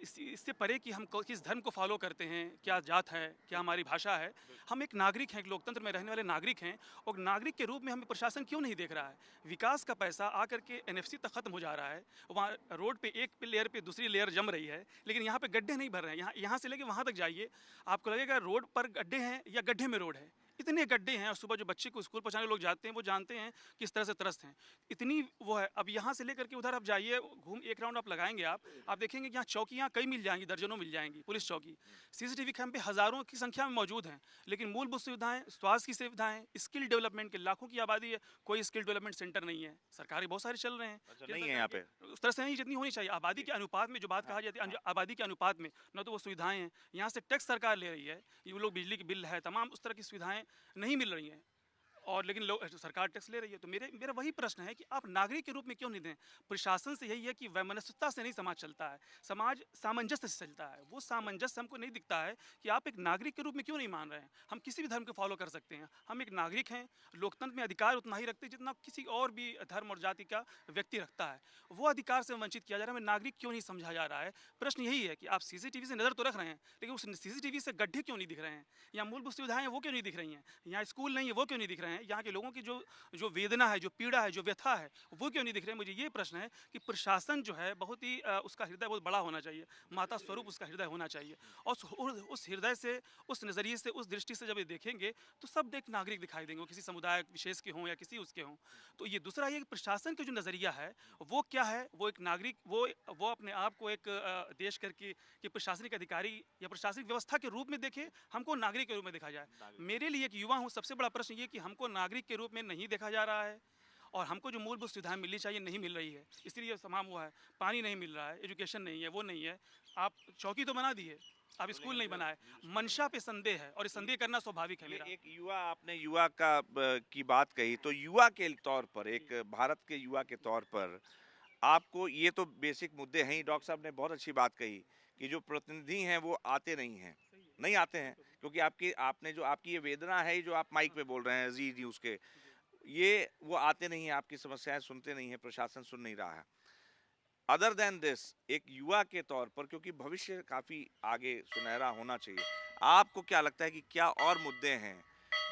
इससे परे कि हम किस धर्म को फॉलो करते हैं, क्या जात है, क्या हमारी भाषा है, हम एक नागरिक हैं, एक लोकतंत्र में रहने वाले नागरिक हैं। और नागरिक के रूप में हमें प्रशासन क्यों नहीं देख रहा है? विकास का पैसा आकर के NFC तक ख़त्म हो जा रहा है, वहाँ रोड पे एक लेयर पे दूसरी लेयर जम रही है, लेकिन यहाँ पे गड्ढे नहीं भर रहे हैं। यहाँ से लेके वहाँ तक जाइए, आपको लगेगा रोड पर गड्ढे हैं या गड्ढे में रोड है। इतने गड्ढे हैं, और सुबह जो बच्चे को स्कूल पहुँचाने लोग जाते हैं वो जानते हैं किस तरह से त्रस्त हैं, इतनी वो है। अब यहाँ से लेकर के उधर आप जाइए, एक राउंड आप लगाएंगे, आप देखेंगे कि यहाँ चौकियाँ कई मिल जाएंगी, दर्जनों मिल जाएंगी, पुलिस चौकी, CCTV कैमरे हज़ारों की संख्या में मौजूद हैं, लेकिन मूलभूत सुविधाएं, स्वास्थ्य की सुविधाएं, स्किल डेवलपमेंट के, लाखों की आबादी है, कोई स्किल डेवलपमेंट सेंटर नहीं है। सरकारी बहुत सारे चल रहे हैं, नहीं है यहाँ पे उस तरह से नहीं जितनी होनी चाहिए। आबादी के अनुपात में जो बात कहा जाती है, आबादी के अनुपात में न तो वो सुविधाएं हैं। यहाँ से टैक्स सरकार ले रही है, ये लोग बिजली की बिल है, तमाम उस तरह की सुविधाएं नहीं मिल रही हैं, और लेकिन सरकार टैक्स ले रही है। तो मेरा वही प्रश्न है कि आप नागरिक के रूप में क्यों नहीं दें? प्रशासन से यही है कि वैमनस्यता से नहीं समाज चलता है, समाज सामंजस्य से चलता है। वो सामंजस्य हमको नहीं दिखता है कि आप एक नागरिक के रूप में क्यों नहीं मान रहे हैं। हम किसी भी धर्म को फॉलो कर सकते हैं, हम एक नागरिक हैं, लोकतंत्र में अधिकार उतना ही रखते हैं जितना किसी और भी धर्म और जाति का व्यक्ति रखता है। वो अधिकार से वंचित किया जा रहा है, हमें नागरिक क्यों नहीं समझा जा रहा है? प्रश्न यही है कि आप CCTV से नज़र तो रख रहे हैं, लेकिन उस CCTV से गड्ढे क्यों नहीं दिख रहे हैं? यहाँ मूलभूत सुविधाएं वो क्यों नहीं दिख रही हैं? यहाँ स्कूल नहीं है वो क्यों नहीं दिख रहे हैं? यहाँ के लोगों की जो वेदना है, जो पीड़ा है, जो व्यथा है, वो क्यों नहीं दिख रहे हैं? मुझे ये प्रश्न है कि प्रशासन जो है बहुत ही उसका हृदय बहुत बड़ा होना चाहिए, माता स्वरूप उसका हृदय होना चाहिए, और उस हृदय से, उस नज़रिए से, उस दृष्टि से जब ये देखेंगे तो सब नागरिक दिखाई देंगे, वो किसी समुदाय विशेष के हों या किसी उसके हों। तो ये दूसरा, ये प्रशासन का जो नज़रिया है वो क्या है? वो एक नागरिक, वो अपने आप को एक देश करके कि प्रशासनिक अधिकारी या प्रशासनिक व्यवस्था के रूप में देखे, हमको नागरिक के रूप में देखा जाए। मेरे लिए एक युवा हूँ, सबसे बड़ा प्रश्न ये कि हमको नागरिक के रूप में नहीं देखा जा रहा है, और हमको जो मूलभूत सुविधाएं मिलनी चाहिए नहीं मिल रही है। इसलिए तमाम वो है, पानी नहीं मिल रहा है, एजुकेशन नहीं है, वो नहीं है। आप चौकी तो बना दिए, अभी स्कूल नहीं बना है, मंशा पे संदेह है और ये संदेह करना स्वाभाविक है ये मेरा। एक युवा, आपने युवा की बात कही, तो युवा के तौर पर, एक भारत के युवा के तौर पर आपको, ये तो बेसिक मुद्दे हैं ही, डॉक्टर साहब ने बहुत अच्छी बात कही कि जो प्रतिनिधि हैं वो आते नहीं आते हैं, क्योंकि आपने जो आपकी ये वेदना है, जो आप माइक पे बोल रहे हैं जी न्यूज़ के, ये वो आते नहीं हैं, आपकी समस्याएं सुनते नहीं हैं, प्रशासन सुन नहीं रहा है। अदर देन दिस, एक युवा के तौर पर, क्योंकि भविष्य काफी आगे सुनहरा होना चाहिए, आपको क्या लगता है कि क्या और मुद्दे हैं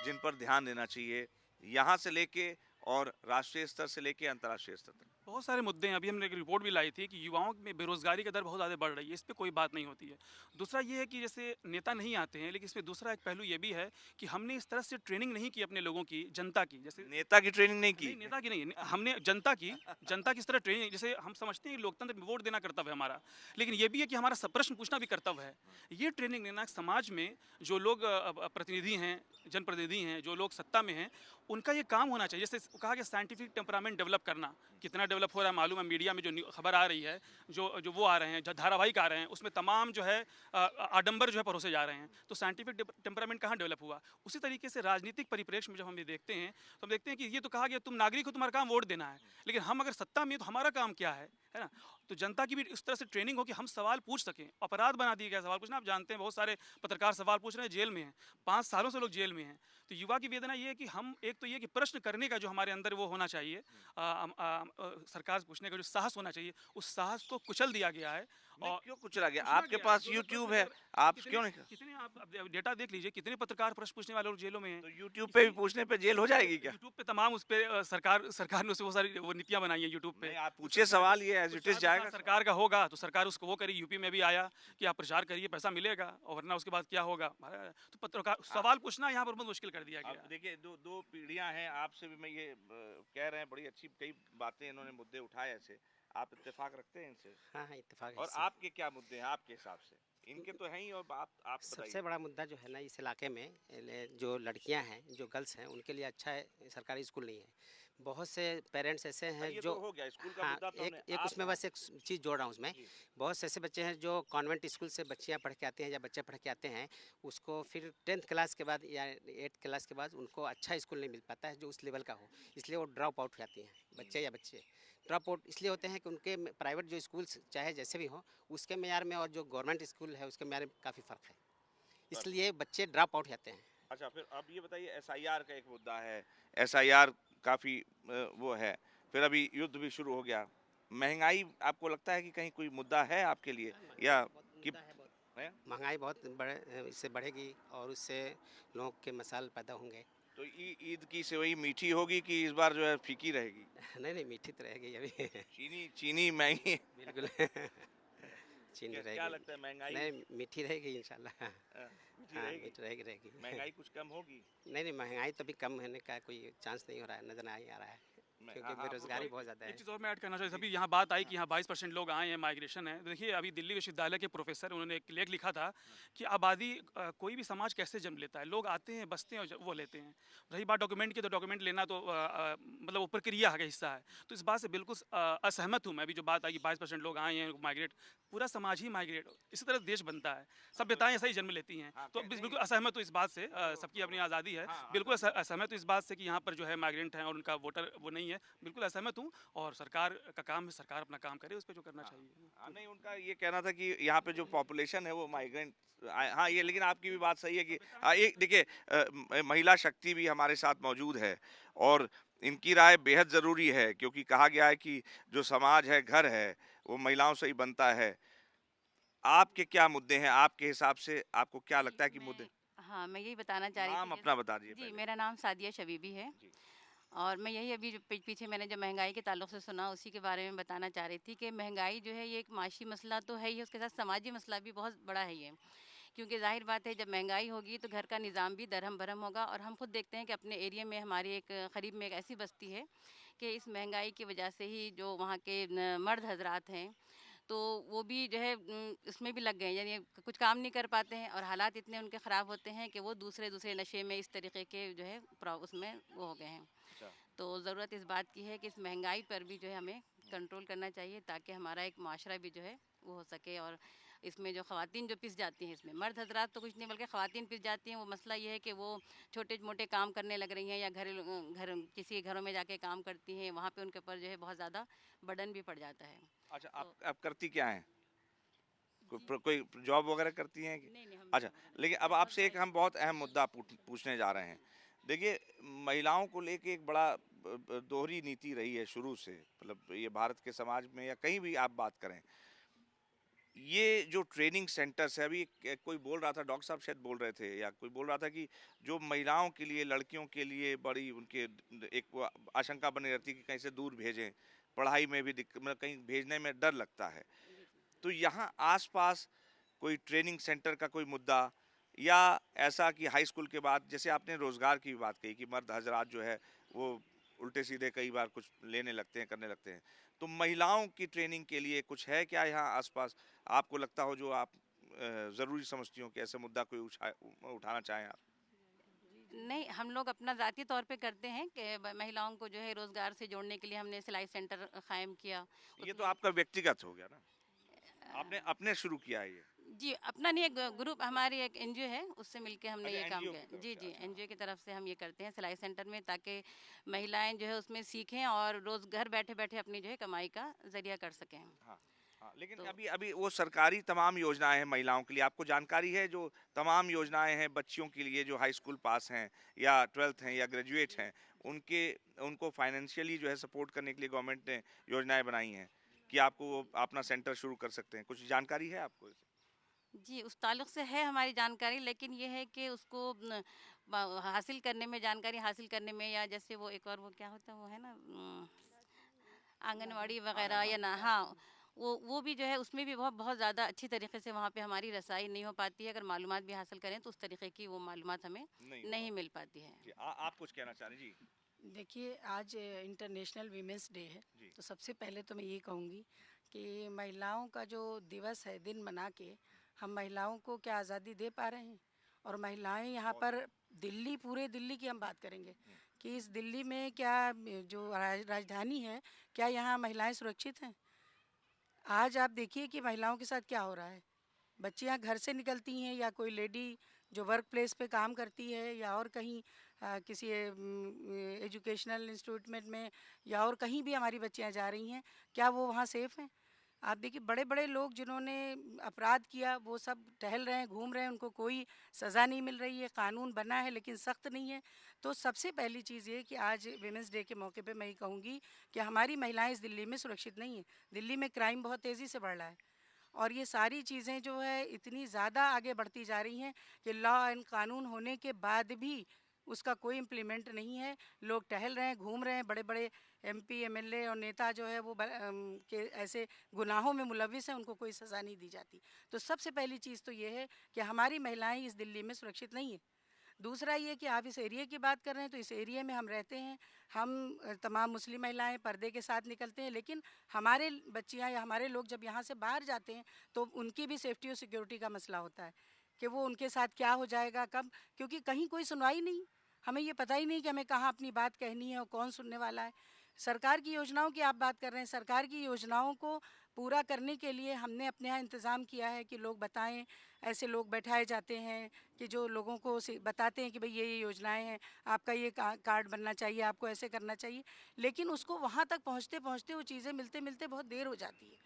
जिन पर ध्यान देना चाहिए, यहाँ से लेके और राष्ट्रीय स्तर से लेके अंतर्राष्ट्रीय स्तर तक? बहुत सारे मुद्दे हैं। अभी हमने एक रिपोर्ट भी लाई थी कि युवाओं में बेरोजगारी की दर बहुत ज़्यादा बढ़ रही है, इस पे कोई बात नहीं होती है। दूसरा ये है कि जैसे नेता नहीं आते हैं, लेकिन इसमें दूसरा एक पहलू ये भी है कि हमने इस तरह से ट्रेनिंग नहीं की अपने लोगों की, जनता की। जैसे नेता की ट्रेनिंग नहीं की? नहीं, नेता की नहीं, हमने जनता की इस तरह ट्रेनिंग, जैसे हम समझते हैं कि लोकतंत्र में वोट देना कर्तव्य है हमारा, लेकिन ये भी है कि हमारा सब प्रश्न पूछना भी कर्तव्य है। ये ट्रेनिंग लेना समाज में जो लोग प्रतिनिधि हैं, जनप्रतिनिधि हैं, जो लोग सत्ता में हैं, उनका ये काम होना चाहिए। जैसे कहा कि साइंटिफिक टेम्परामेंट डेवलप करना, कितना डेवलप हो रहा है मालूम है, मीडिया में जो खबर आ रही है, जो वो आ रहे हैं, जो धारावाहिक आ रहे हैं, उसमें तमाम जो है आडंबर जो है परोसे जा रहे हैं, तो साइंटिफिक टेम्परामेंट कहाँ डेवलप हुआ? उसी तरीके से राजनीतिक परिप्रेक्ष्य में जब हम ये देखते हैं, तो हम देखते हैं कि ये तो कहा गया तुम नागरिक हो, तुम्हारा काम वोट देना है, लेकिन हम अगर सत्ता में हैं, तो हमारा काम क्या है ना? तो जनता की भी इस तरह से ट्रेनिंग हो कि हम सवाल पूछ सकें। अपराध बना दिया गया सवाल पूछना। आप जानते हैं बहुत सारे पत्रकार सवाल पूछ रहे हैं, जेल में हैं, 5 सालों से लोग जेल में हैं। तो युवा की वेदना ये है कि हम, एक तो ये कि प्रश्न करने का जो हमारे अंदर वो होना चाहिए, सरकार से पूछने का जो साहस होना चाहिए, उस साहस को कुचल दिया गया है। और क्यों कुचला गया? कुचला आपके गया है। पास जो लोग यूट्यूब प्रश्न है, कर- आप कितने- क्यों नहीं? कितने आप अब डेटा देख लीजिए, कितने पत्रकार प्रश्न पूछने वाले लोग जेलों में हैं। तो यूट्यूब पे भी पूछने पे जेल हो जाएगी क्या? यूट्यूब पे तमाम उस पे सरकार ने उसे बहुत सारी वो नीतियां बनाई हैं यूट्यूब पे। नहीं, आप पूछे सवाल, ये एज इट इज जाएगा। सरकार का होगा तो सरकार उसको वो करी। यूपी में भी आया कि आप प्रचार करिए, पैसा मिलेगा, और वरना उसके बाद क्या होगा। तो पत्रकार सवाल पूछना यहाँ पर बहुत मुश्किल कर दिया अब गया। देखिए, दो पीढ़ियां हैं, आपसे भी मैं ये कह रहे हैं, बड़ी अच्छी कई बातें इन्होंने मुद्दे उठाए ऐसे, आप इत्तेफाक रखते हैं इनसे? हाँ हाँ, इत्तेफाक है और इससे। आपके क्या मुद्दे हैं आपके हिसाब से? इनके तो हैं ही, और आप सबसे बताइए। बड़ा मुद्दा जो है ना इस इलाके में, जो लड़कियां हैं, जो गर्ल्स हैं, उनके लिए अच्छा है सरकारी स्कूल नहीं है। बहुत से पेरेंट्स ऐसे हैं ये जो, तो हो गया स्कूल का हाँ, मुद्दा, तो हमने एक उसमें बस एक चीज़ जोड़ रहा हूँ उसमें। जी। बहुत से ऐसे बच्चे हैं जो कॉन्वेंट स्कूल से बच्चियाँ पढ़ के आते हैं या बच्चे पढ़ के आते हैं, उसको फिर 10th क्लास के बाद या 8th क्लास के बाद उनको अच्छा स्कूल नहीं मिल पाता है जो उस लेवल का हो, इसलिए वो ड्रॉप आउट हो जाती हैं बच्चे ड्रॉप आउट इसलिए होते हैं कि उनके प्राइवेट जो स्कूल चाहे जैसे भी हो, उसके मेयार में और जो गवर्नमेंट स्कूल है उसके मेयार में काफ़ी फ़र्क है, इसलिए बच्चे ड्रॉप आउट जाते हैं। अच्छा, फिर अब ये बताइए, एसआईआर का एक मुद्दा है, एसआईआर काफी वो है, फिर अभी युद्ध भी शुरू हो गया, महंगाई आपको लगता है कि कहीं कोई मुद्दा है आपके लिए, या कि है? महंगाई बहुत इससे बढ़ेगी और उससे लोगों के मसाल पैदा होंगे। तो ईद की सेवई मीठी होगी कि इस बार जो है फीकी रहेगी? नहीं मीठी तो रहेगी अभी। चीनी महंगी? बिल्कुल। चीनी क्या रहेगी। लगता है, महंगाई नहीं मीठी रहेगी इंशाल्लाह। मीठी हाँ रहेगी? मीठी रहेगी। महंगाई कुछ कम होगी? नहीं महंगाई तो भी कम होने का कोई चांस नहीं हो रहा है, नजर नहीं आ रहा है, क्योंकि बेरोजगारी बहुत ज़्यादा है। एक चीज़ और मैं ऐड करना चाहिए, अभी यहाँ बात आई कि यहाँ 22% लोग आए हैं, माइग्रेशन है। देखिए अभी दिल्ली विश्वविद्यालय के प्रोफेसर, उन्होंने एक लेख लिखा था कि आबादी, कोई भी समाज कैसे जन्म लेता है, लोग आते हैं, बसते हैं और वो लेते हैं। रही बात डॉक्यूमेंट की, तो डॉक्यूमेंट लेना तो मतलब वो प्रक्रिया का हिस्सा है। तो इस बात से बिल्कुल असहमत हूँ मैं। अभी जो बात आई कि 22% लोग आए हैं माइग्रेट, पूरा समाज ही माइग्रेट, इसी तरह देश बनता है, सभ्यताएं ऐसा ही जन्म लेती हैं। तो बिल्कुल असहमत हूँ इस बात से, सबकी अपनी आज़ादी है, बिल्कुल असहमत हूँ इस बात से कि यहाँ पर जो है माइग्रेंट हैं और उनका वोटर वो नहीं है, बिल्कुल असहमत हूँ। और सरकार का काम है, सरकार अपना काम करे, उस पर जो करना चाहिए। नहीं, उनका ये कहना था कि यहाँ पे जो पॉपुलेशन है वो माइग्रेंट, हाँ ये, लेकिन आपकी भी बात सही है कि एक देखिए, महिला शक्ति भी हमारे साथ मौजूद है और इनकी राय बेहद ज़रूरी है, क्योंकि कहा गया है कि जो समाज है, घर है, वो महिलाओं से ही बनता है। आपके क्या मुद्दे हैं आपके हिसाब से, आपको क्या लगता है कि मुद्दे? हाँ, मैं यही बताना चाह रही नाम थी अपना बता दीजिए जी, पहले। मेरा नाम सादिया शबीबी है। जी। और मैं यही अभी जो पीछे मैंने जो महंगाई के ताल्लुक से सुना, उसी के बारे में बताना चाह रही थी कि महंगाई जो है ये एक माशी मसला तो है ही, उसके साथ समाजी मसला भी बहुत बड़ा है ये। क्योंकि ज़ाहिर बात है, जब महंगाई होगी तो घर का निज़ाम भी दरहम भरम होगा। और हम खुद देखते हैं कि अपने एरिया में, हमारी एक करीब में एक ऐसी बस्ती है कि इस महंगाई की वजह से ही जो वहाँ के मर्द हजरात हैं, तो वो भी जो है इसमें भी लग गए हैं, यानी कुछ काम नहीं कर पाते हैं, और हालात इतने उनके ख़राब होते हैं कि वो दूसरे नशे में, इस तरीके के जो है उसमें वो हो गए हैं। तो ज़रूरत इस बात की है कि इस महंगाई पर भी जो है हमें कंट्रोल करना चाहिए, ताकि हमारा एक माशरा भी जो है वो हो सके। और इसमें जो ख़वातीन जो पिस जाती हैं, इसमें मर्द हजरात तो कुछ नहीं बल्कि ख़वातीन पिस जाती हैं। वो मसला ये है कि वो छोटे मोटे काम करने लग रही हैं या घर किसी घरों में जाके काम करती हैं, वहाँ पे उनके ऊपर जो है बहुत ज़्यादा बर्डन भी पड़ जाता है। अच्छा, तो आप करती क्या हैं? कोई जॉब वगैरह करती हैं कि? नहीं हम अच्छा, लेकिन अब आपसे एक हम बहुत अहम मुद्दा पूछने जा रहे हैं। देखिए, महिलाओं को लेके एक बड़ा दोहरी नीति रही है शुरू से, मतलब ये भारत के समाज में या कहीं भी आप बात करें, ये जो ट्रेनिंग सेंटर्स है, अभी कोई बोल रहा था, डॉक्टर साहब शायद बोल रहे थे या कोई बोल रहा था कि जो महिलाओं के लिए, लड़कियों के लिए बड़ी उनके एक वो आशंका बनी रहती है कि कहीं से दूर भेजें, पढ़ाई में भी मतलब कहीं भेजने में डर लगता है। तो यहाँ आसपास कोई ट्रेनिंग सेंटर का कोई मुद्दा, या ऐसा कि हाई स्कूल के बाद, जैसे आपने रोजगार की बात कही कि मर्द हजरात जो है वो उल्टे सीधे कई बार कुछ लेने लगते हैं, करने लगते हैं, तो महिलाओं की ट्रेनिंग के लिए कुछ है क्या यहाँ आसपास, आपको लगता हो, जो आप जरूरी समझती हो कि ऐसा मुद्दा कोई उठाना चाहें आप? नहीं, हम लोग अपना ज़ाती तौर पे करते हैं कि महिलाओं को जो है रोज़गार से जोड़ने के लिए हमने सिलाई सेंटर कायम किया। ये तो उसमें आपका व्यक्तिगत हो गया ना, आपने अपने शुरू किया है ये? जी, अपना नहीं, एक ग्रुप, हमारी एक एनजीओ है, उससे मिलके हमने अच्छा, ये काम एनजीओ किया। की तरफ जी, से, जी, अच्छा। एनजीओ की तरफ से हम ये करते हैं सिलाई सेंटर में, ताकि महिलाएं जो है उसमें सीखें और रोज़ घर बैठे-बैठे अपनी जो है कमाई का ज़रिया कर सकें। हाँ, हाँ, लेकिन तो अभी अभी वो सरकारी तमाम योजनाएं हैं महिलाओं के लिए, आपको जानकारी है, जो तमाम योजनाएं हैं बच्चियों के लिए जो हाई स्कूल पास हैं या 12th हैं या ग्रेजुएट हैं, उनके उनको फाइनेंशियली जो है सपोर्ट करने के लिए गवर्नमेंट ने योजनाएं बनाई हैं कि आपको वो अपना सेंटर शुरू कर सकते हैं, कुछ जानकारी है आपको? जी, उस ताल्लुक से है हमारी जानकारी, लेकिन ये है कि उसको हासिल करने में, जानकारी हासिल करने में, या जैसे वो एक और वो क्या होता है, वो है ना आंगनवाड़ी वगैरह या ना, हाँ, वो भी जो है उसमें भी बहुत बहुत ज़्यादा अच्छी तरीके से वहाँ पे हमारी रसाई नहीं हो पाती है। अगर मालूमात भी हासिल करें तो उस तरीके की वो मालूमात हमें नहीं मिल पाती है। जी, आप कुछ कहना चाह रहे हैं? जी। देखिए, आज इंटरनेशनल वीमेंस डे है। जी। तो सबसे पहले तो मैं ये कहूँगी कि महिलाओं का जो दिवस है, दिन मना के हम महिलाओं को क्या आज़ादी दे पा रहे हैं? और महिलाएं यहाँ पर दिल्ली, पूरे दिल्ली की हम बात करेंगे कि इस दिल्ली में क्या जो राजधानी है, क्या यहाँ महिलाएं सुरक्षित हैं? आज आप देखिए कि महिलाओं के साथ क्या हो रहा है। बच्चियां घर से निकलती हैं, या कोई लेडी जो वर्क प्लेस पे काम करती है, या और कहीं किसी एजुकेशनल इंस्टीट्यूट में, या और कहीं भी हमारी बच्चियां जा रही हैं, क्या वो वहाँ सेफ़ हैं? आप देखिए, बड़े बड़े लोग जिन्होंने अपराध किया वो सब टहल रहे हैं, घूम रहे हैं, उनको कोई सज़ा नहीं मिल रही है, कानून बना है लेकिन सख्त नहीं है। तो सबसे पहली चीज़ ये कि आज विमेंस डे के मौके पे मैं ये कहूँगी कि हमारी महिलाएं इस दिल्ली में सुरक्षित नहीं हैं। दिल्ली में क्राइम बहुत तेज़ी से बढ़ रहा है, और ये सारी चीज़ें जो है इतनी ज़्यादा आगे बढ़ती जा रही हैं कि लॉ एंड कानून होने के बाद भी उसका कोई इम्प्लीमेंट नहीं है। लोग टहल रहे हैं, घूम रहे हैं, बड़े बड़े एमपी, एमएलए और नेता जो है वो के ऐसे गुनाहों में मुलविस हैं, उनको कोई सज़ा नहीं दी जाती। तो सबसे पहली चीज़ तो ये है कि हमारी महिलाएं इस दिल्ली में सुरक्षित नहीं हैं। दूसरा ये कि आप इस एरिया की बात कर रहे हैं, तो इस एरिया में हम रहते हैं, हम तमाम मुस्लिम महिलाएं पर्दे के साथ निकलते हैं, लेकिन हमारे बच्चियां या हमारे लोग जब यहाँ से बाहर जाते हैं तो उनकी भी सेफ्टी और सिक्योरिटी का मसला होता है कि वो उनके साथ क्या हो जाएगा, कब, क्योंकि कहीं कोई सुनवाई नहीं। हमें ये पता ही नहीं कि हमें कहाँ अपनी बात कहनी है और कौन सुनने वाला है। सरकार की योजनाओं की आप बात कर रहे हैं, सरकार की योजनाओं को पूरा करने के लिए हमने अपने यहाँ इंतज़ाम किया है कि लोग बताएं, ऐसे लोग बैठाए जाते हैं कि जो लोगों को बताते हैं कि भाई ये योजनाएं हैं, आपका ये कार्ड बनना चाहिए, आपको ऐसे करना चाहिए, लेकिन उसको वहाँ तक पहुँचते पहुँचते वो चीज़ें मिलते मिलते बहुत देर हो जाती है।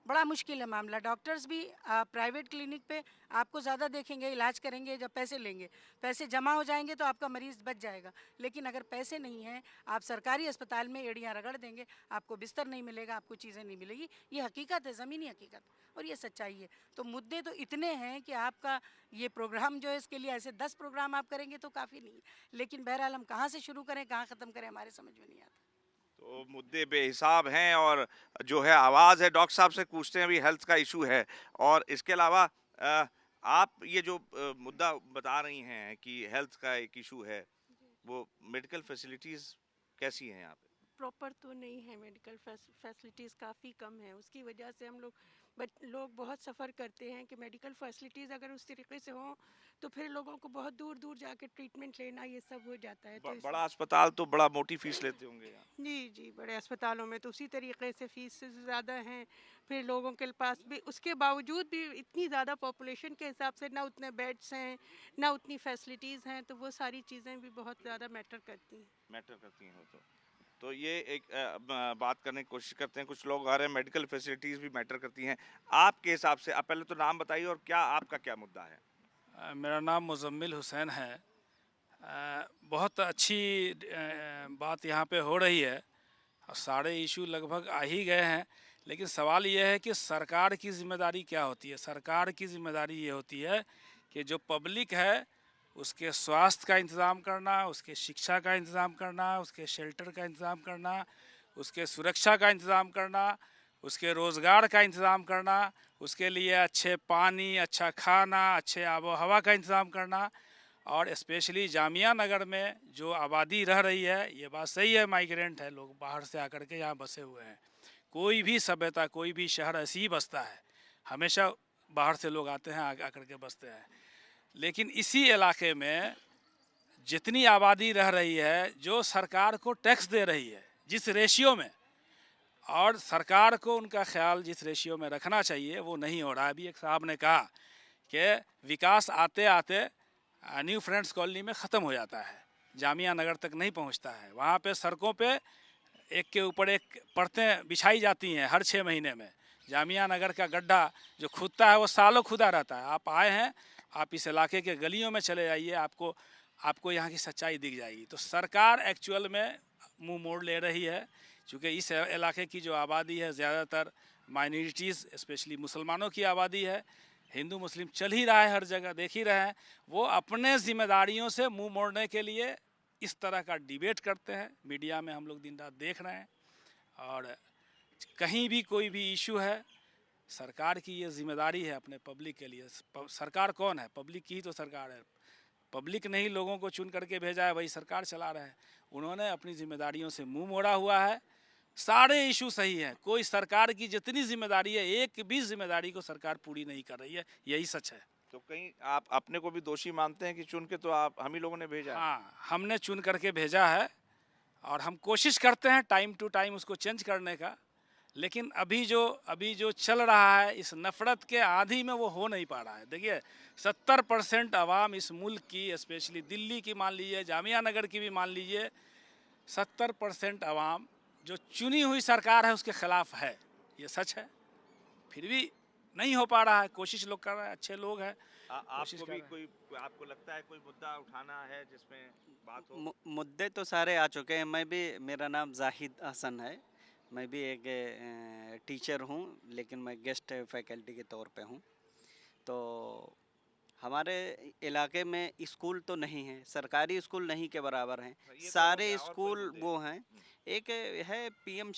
बड़ा मुश्किल है मामला। डॉक्टर्स भी प्राइवेट क्लिनिक पे आपको ज़्यादा देखेंगे, इलाज करेंगे, जब पैसे लेंगे, पैसे जमा हो जाएंगे तो आपका मरीज़ बच जाएगा, लेकिन अगर पैसे नहीं हैं, आप सरकारी अस्पताल में एड़ियाँ रगड़ देंगे, आपको बिस्तर नहीं मिलेगा, आपको चीज़ें नहीं मिलेगी। ये हकीकत है, ज़मीनी हकीकत, और ये सच्चाई है। तो मुद्दे तो इतने हैं कि आपका ये प्रोग्राम जो है, इसके लिए ऐसे 10 प्रोग्राम आप करेंगे तो काफ़ी नहीं है, लेकिन बहरहाल हम कहाँ से शुरू करें, कहाँ ख़त्म करें, हमारे समझ में नहीं आता। तो मुद्दे बेहिसाब हैं, और जो है आवाज़ है, डॉक्टर साहब से पूछते हैं, अभी हेल्थ का इशू है, और इसके अलावा आप ये जो मुद्दा बता रही हैं कि हेल्थ का एक इशू है, वो मेडिकल फैसिलिटीज़ कैसी हैं यहाँ पे? प्रॉपर तो नहीं है, मेडिकल फैसिलिटीज़ काफ़ी कम है, उसकी वजह से हम लोग बहुत सफ़र करते हैं कि मेडिकल फैसिलिटीज़ अगर उस तरीके से हों तो फिर लोगों को बहुत दूर दूर जाके ट्रीटमेंट लेना ये सब हो जाता है। तो बड़ा अस्पताल तो बड़ा मोटी फीस लेते होंगे यहाँ। जी जी, बड़े अस्पतालों में तो उसी तरीके से फीस से ज़्यादा हैं, फिर लोगों के पास भी उसके बावजूद भी इतनी ज़्यादा पॉपुलेशन के हिसाब से ना उतने बेड्स हैं, ना उतनी फैसिलिटीज़ हैं, तो वो सारी चीज़ें भी बहुत ज़्यादा मैटर करती हैं तो ये एक बात करने की कोशिश करते हैं। कुछ लोग आ रहे हैं, मेडिकल फैसिलिटीज़ भी मैटर करती हैं आपके हिसाब से। आप पहले तो नाम बताइए और क्या आपका क्या मुद्दा है। मेरा नाम मुजम्मिल हुसैन है। बहुत अच्छी बात यहाँ पे हो रही है और सारे इशू लगभग आ ही गए हैं, लेकिन सवाल यह है कि सरकार की ज़िम्मेदारी क्या होती है। सरकार की ज़िम्मेदारी ये होती है कि जो पब्लिक है उसके स्वास्थ्य का इंतज़ाम करना, उसके शिक्षा का इंतज़ाम करना, उसके शेल्टर का इंतज़ाम करना, उसके सुरक्षा का इंतज़ाम करना, उसके रोज़गार का इंतज़ाम करना, उसके लिए अच्छे पानी, अच्छा खाना, अच्छे आबो हवा का इंतज़ाम करना। और स्पेशली जामिया नगर में जो आबादी रह रही है, ये बात सही है, माइग्रेंट है, लोग बाहर से आकर के यहाँ बसे हुए हैं। कोई भी सभ्यता, कोई भी शहर ऐसे ही बसता है, हमेशा बाहर से लोग आते हैं, आकर के बसते हैं। लेकिन इसी इलाके में जितनी आबादी रह रही है, जो सरकार को टैक्स दे रही है जिस रेशियो में, और सरकार को उनका ख्याल जिस रेशियो में रखना चाहिए वो नहीं हो रहा है। अभी एक साहब ने कहा कि विकास आते आते न्यू फ्रेंड्स कॉलोनी में ख़त्म हो जाता है, जामिया नगर तक नहीं पहुंचता है। वहाँ पे सड़कों पे एक के ऊपर एक परतें बिछाई जाती हैं हर 6 महीने में। जामिया नगर का गड्ढा जो खुदता है वो सालों खुदा रहता है। आप आए हैं, आप इस इलाके के गलियों में चले जाइए, आपको यहाँ की सच्चाई दिख जाएगी। तो सरकार एक्चुअल में मुंह मोड़ ले रही है, क्योंकि इस इलाके की जो आबादी है ज़्यादातर माइनॉरिटीज़, स्पेशली मुसलमानों की आबादी है। हिंदू मुस्लिम चल ही रहा है, हर जगह देख ही रहे हैं। वो अपने जिम्मेदारियों से मुंह मोड़ने के लिए इस तरह का डिबेट करते हैं, मीडिया में हम लोग दिन रात देख रहे हैं। और कहीं भी कोई भी इशू है, सरकार की ये जिम्मेदारी है अपने पब्लिक के लिए। सरकार कौन है? पब्लिक की ही तो सरकार है। पब्लिक ने ही लोगों को चुन करके भेजा है, वही सरकार चला रहे हैं। उन्होंने अपनी जिम्मेदारियों से मुंह मोड़ा हुआ है। सारे इशू सही हैं, कोई सरकार की जितनी जिम्मेदारी है, एक भी जिम्मेदारी को सरकार पूरी नहीं कर रही है, यही सच है। तो कहीं आप अपने को भी दोषी मानते हैं कि चुन के तो हम ही लोगों ने भेजा है? हाँ, हमने चुन करके भेजा है और हम कोशिश करते हैं टाइम टू टाइम उसको चेंज करने का। लेकिन अभी जो चल रहा है इस नफ़रत के आंधी में, वो हो नहीं पा रहा है। देखिए 70% आवाम इस मुल्क की, स्पेशली दिल्ली की मान लीजिए, जामिया नगर की भी मान लीजिए, 70% आवाम जो चुनी हुई सरकार है उसके खिलाफ है, ये सच है। फिर भी नहीं हो पा रहा है, कोशिश लोग कर रहे हैं, अच्छे लोग हैं। आपको भी आपको लगता है कोई मुद्दा उठाना है जिसमें बात हो? मुद्दे तो सारे आ चुके हैं। मेरा नाम जाहिद हसन है, मैं भी एक टीचर हूँ, लेकिन मैं गेस्ट फैकल्टी के तौर पे हूँ। तो हमारे इलाके में स्कूल तो नहीं है, सरकारी स्कूल नहीं के बराबर हैं, सारे स्कूल वो हैं। एक है सीएम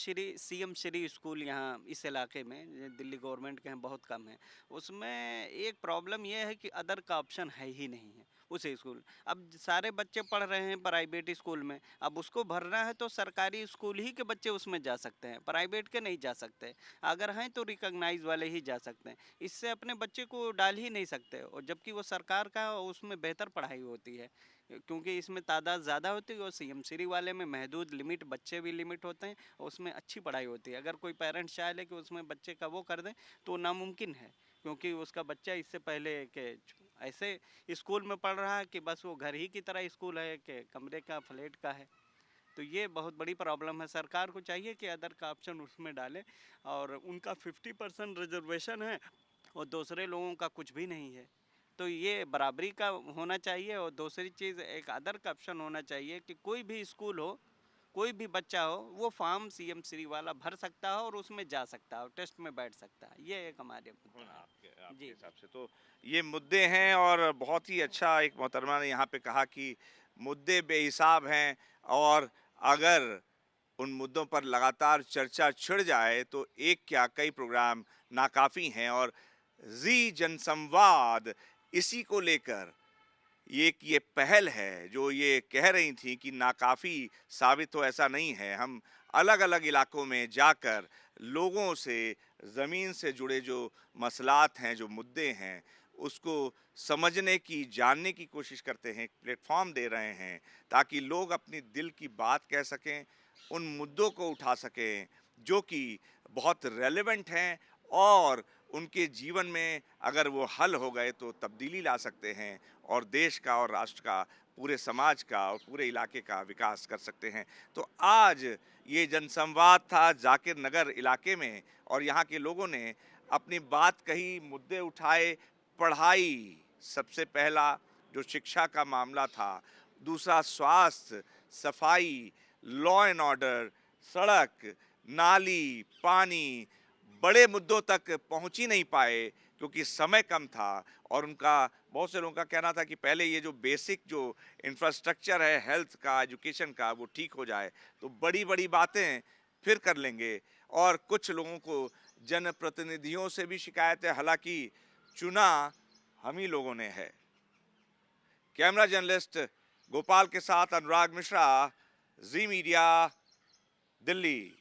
श्री स्कूल यहाँ इस इलाके में, दिल्ली गवर्नमेंट के हैं, बहुत कम है। उसमें एक प्रॉब्लम ये है कि अदर का ऑप्शन है ही नहीं है उसे स्कूल। अब सारे बच्चे पढ़ रहे हैं प्राइवेट स्कूल में, अब उसको भरना है तो सरकारी स्कूल ही के बच्चे उसमें जा सकते हैं, प्राइवेट के नहीं जा सकते। अगर हैं तो रिकॉग्नाइज वाले ही जा सकते हैं, इससे अपने बच्चे को डाल ही नहीं सकते। और जबकि वो सरकार का, उसमें बेहतर पढ़ाई होती है, क्योंकि इसमें तादाद ज़्यादा होती है। और सीएम श्री वाले में महदूद लिमिट, बच्चे भी लिमिट होते हैं, और उसमें अच्छी पढ़ाई होती है। अगर कोई पेरेंट्स चाहे ले कि उसमें बच्चे का वो कर दें तो नामुमकिन है, क्योंकि उसका बच्चा इससे पहले के ऐसे स्कूल में पढ़ रहा है कि बस वो घर ही की तरह स्कूल है कि कमरे का, फ्लैट का है। तो ये बहुत बड़ी प्रॉब्लम है। सरकार को चाहिए कि अदर का ऑप्शन उसमें डाले। और उनका 50% रिजर्वेशन है और दूसरे लोगों का कुछ भी नहीं है, तो ये बराबरी का होना चाहिए। और दूसरी चीज़, एक अदर का ऑप्शन होना चाहिए कि कोई भी स्कूल हो, कोई भी बच्चा हो, वो फॉर्म सीएम श्री वाला भर सकता है और उसमें जा सकता है, टेस्ट में बैठ सकता है। ये एक हमारे आपके हिसाब से तो ये मुद्दे हैं। और बहुत ही अच्छा एक मोहतरमा ने यहाँ पे कहा कि मुद्दे बेहिसाब हैं, और अगर उन मुद्दों पर लगातार चर्चा छिड़ जाए तो एक क्या कई प्रोग्राम नाकाफ़ी हैं। और जी जनसंवाद इसी को लेकर ये पहल है जो ये कह रही थी कि नाकाफ़ी साबित हो, ऐसा नहीं है। हम अलग अलग इलाकों में जाकर लोगों से ज़मीन से जुड़े जो मसलात हैं, जो मुद्दे हैं, उसको समझने की, जानने की कोशिश करते हैं, एक प्लेटफॉर्म दे रहे हैं ताकि लोग अपनी दिल की बात कह सकें, उन मुद्दों को उठा सकें जो कि बहुत रेलेवेंट हैं और उनके जीवन में अगर वो हल हो गए तो तब्दीली ला सकते हैं और देश का और राष्ट्र का, पूरे समाज का और पूरे इलाके का विकास कर सकते हैं। तो आज ये जनसंवाद था जाकिर नगर इलाके में और यहाँ के लोगों ने अपनी बात कही, मुद्दे उठाए। पढ़ाई सबसे पहला जो शिक्षा का मामला था, दूसरा स्वास्थ्य, सफाई, लॉ एंड ऑर्डर, सड़क, नाली, पानी, बड़े मुद्दों तक पहुंच ही नहीं पाए क्योंकि समय कम था और उनका, बहुत से लोगों का कहना था कि पहले ये जो बेसिक जो इंफ्रास्ट्रक्चर है हेल्थ का, एजुकेशन का, वो ठीक हो जाए तो बड़ी बड़ी बातें फिर कर लेंगे। और कुछ लोगों को जनप्रतिनिधियों से भी शिकायत है, हालांकि चुना हम ही लोगों ने है। कैमरा जर्नलिस्ट गोपाल के साथ अनुराग मिश्रा, जी मीडिया, दिल्ली।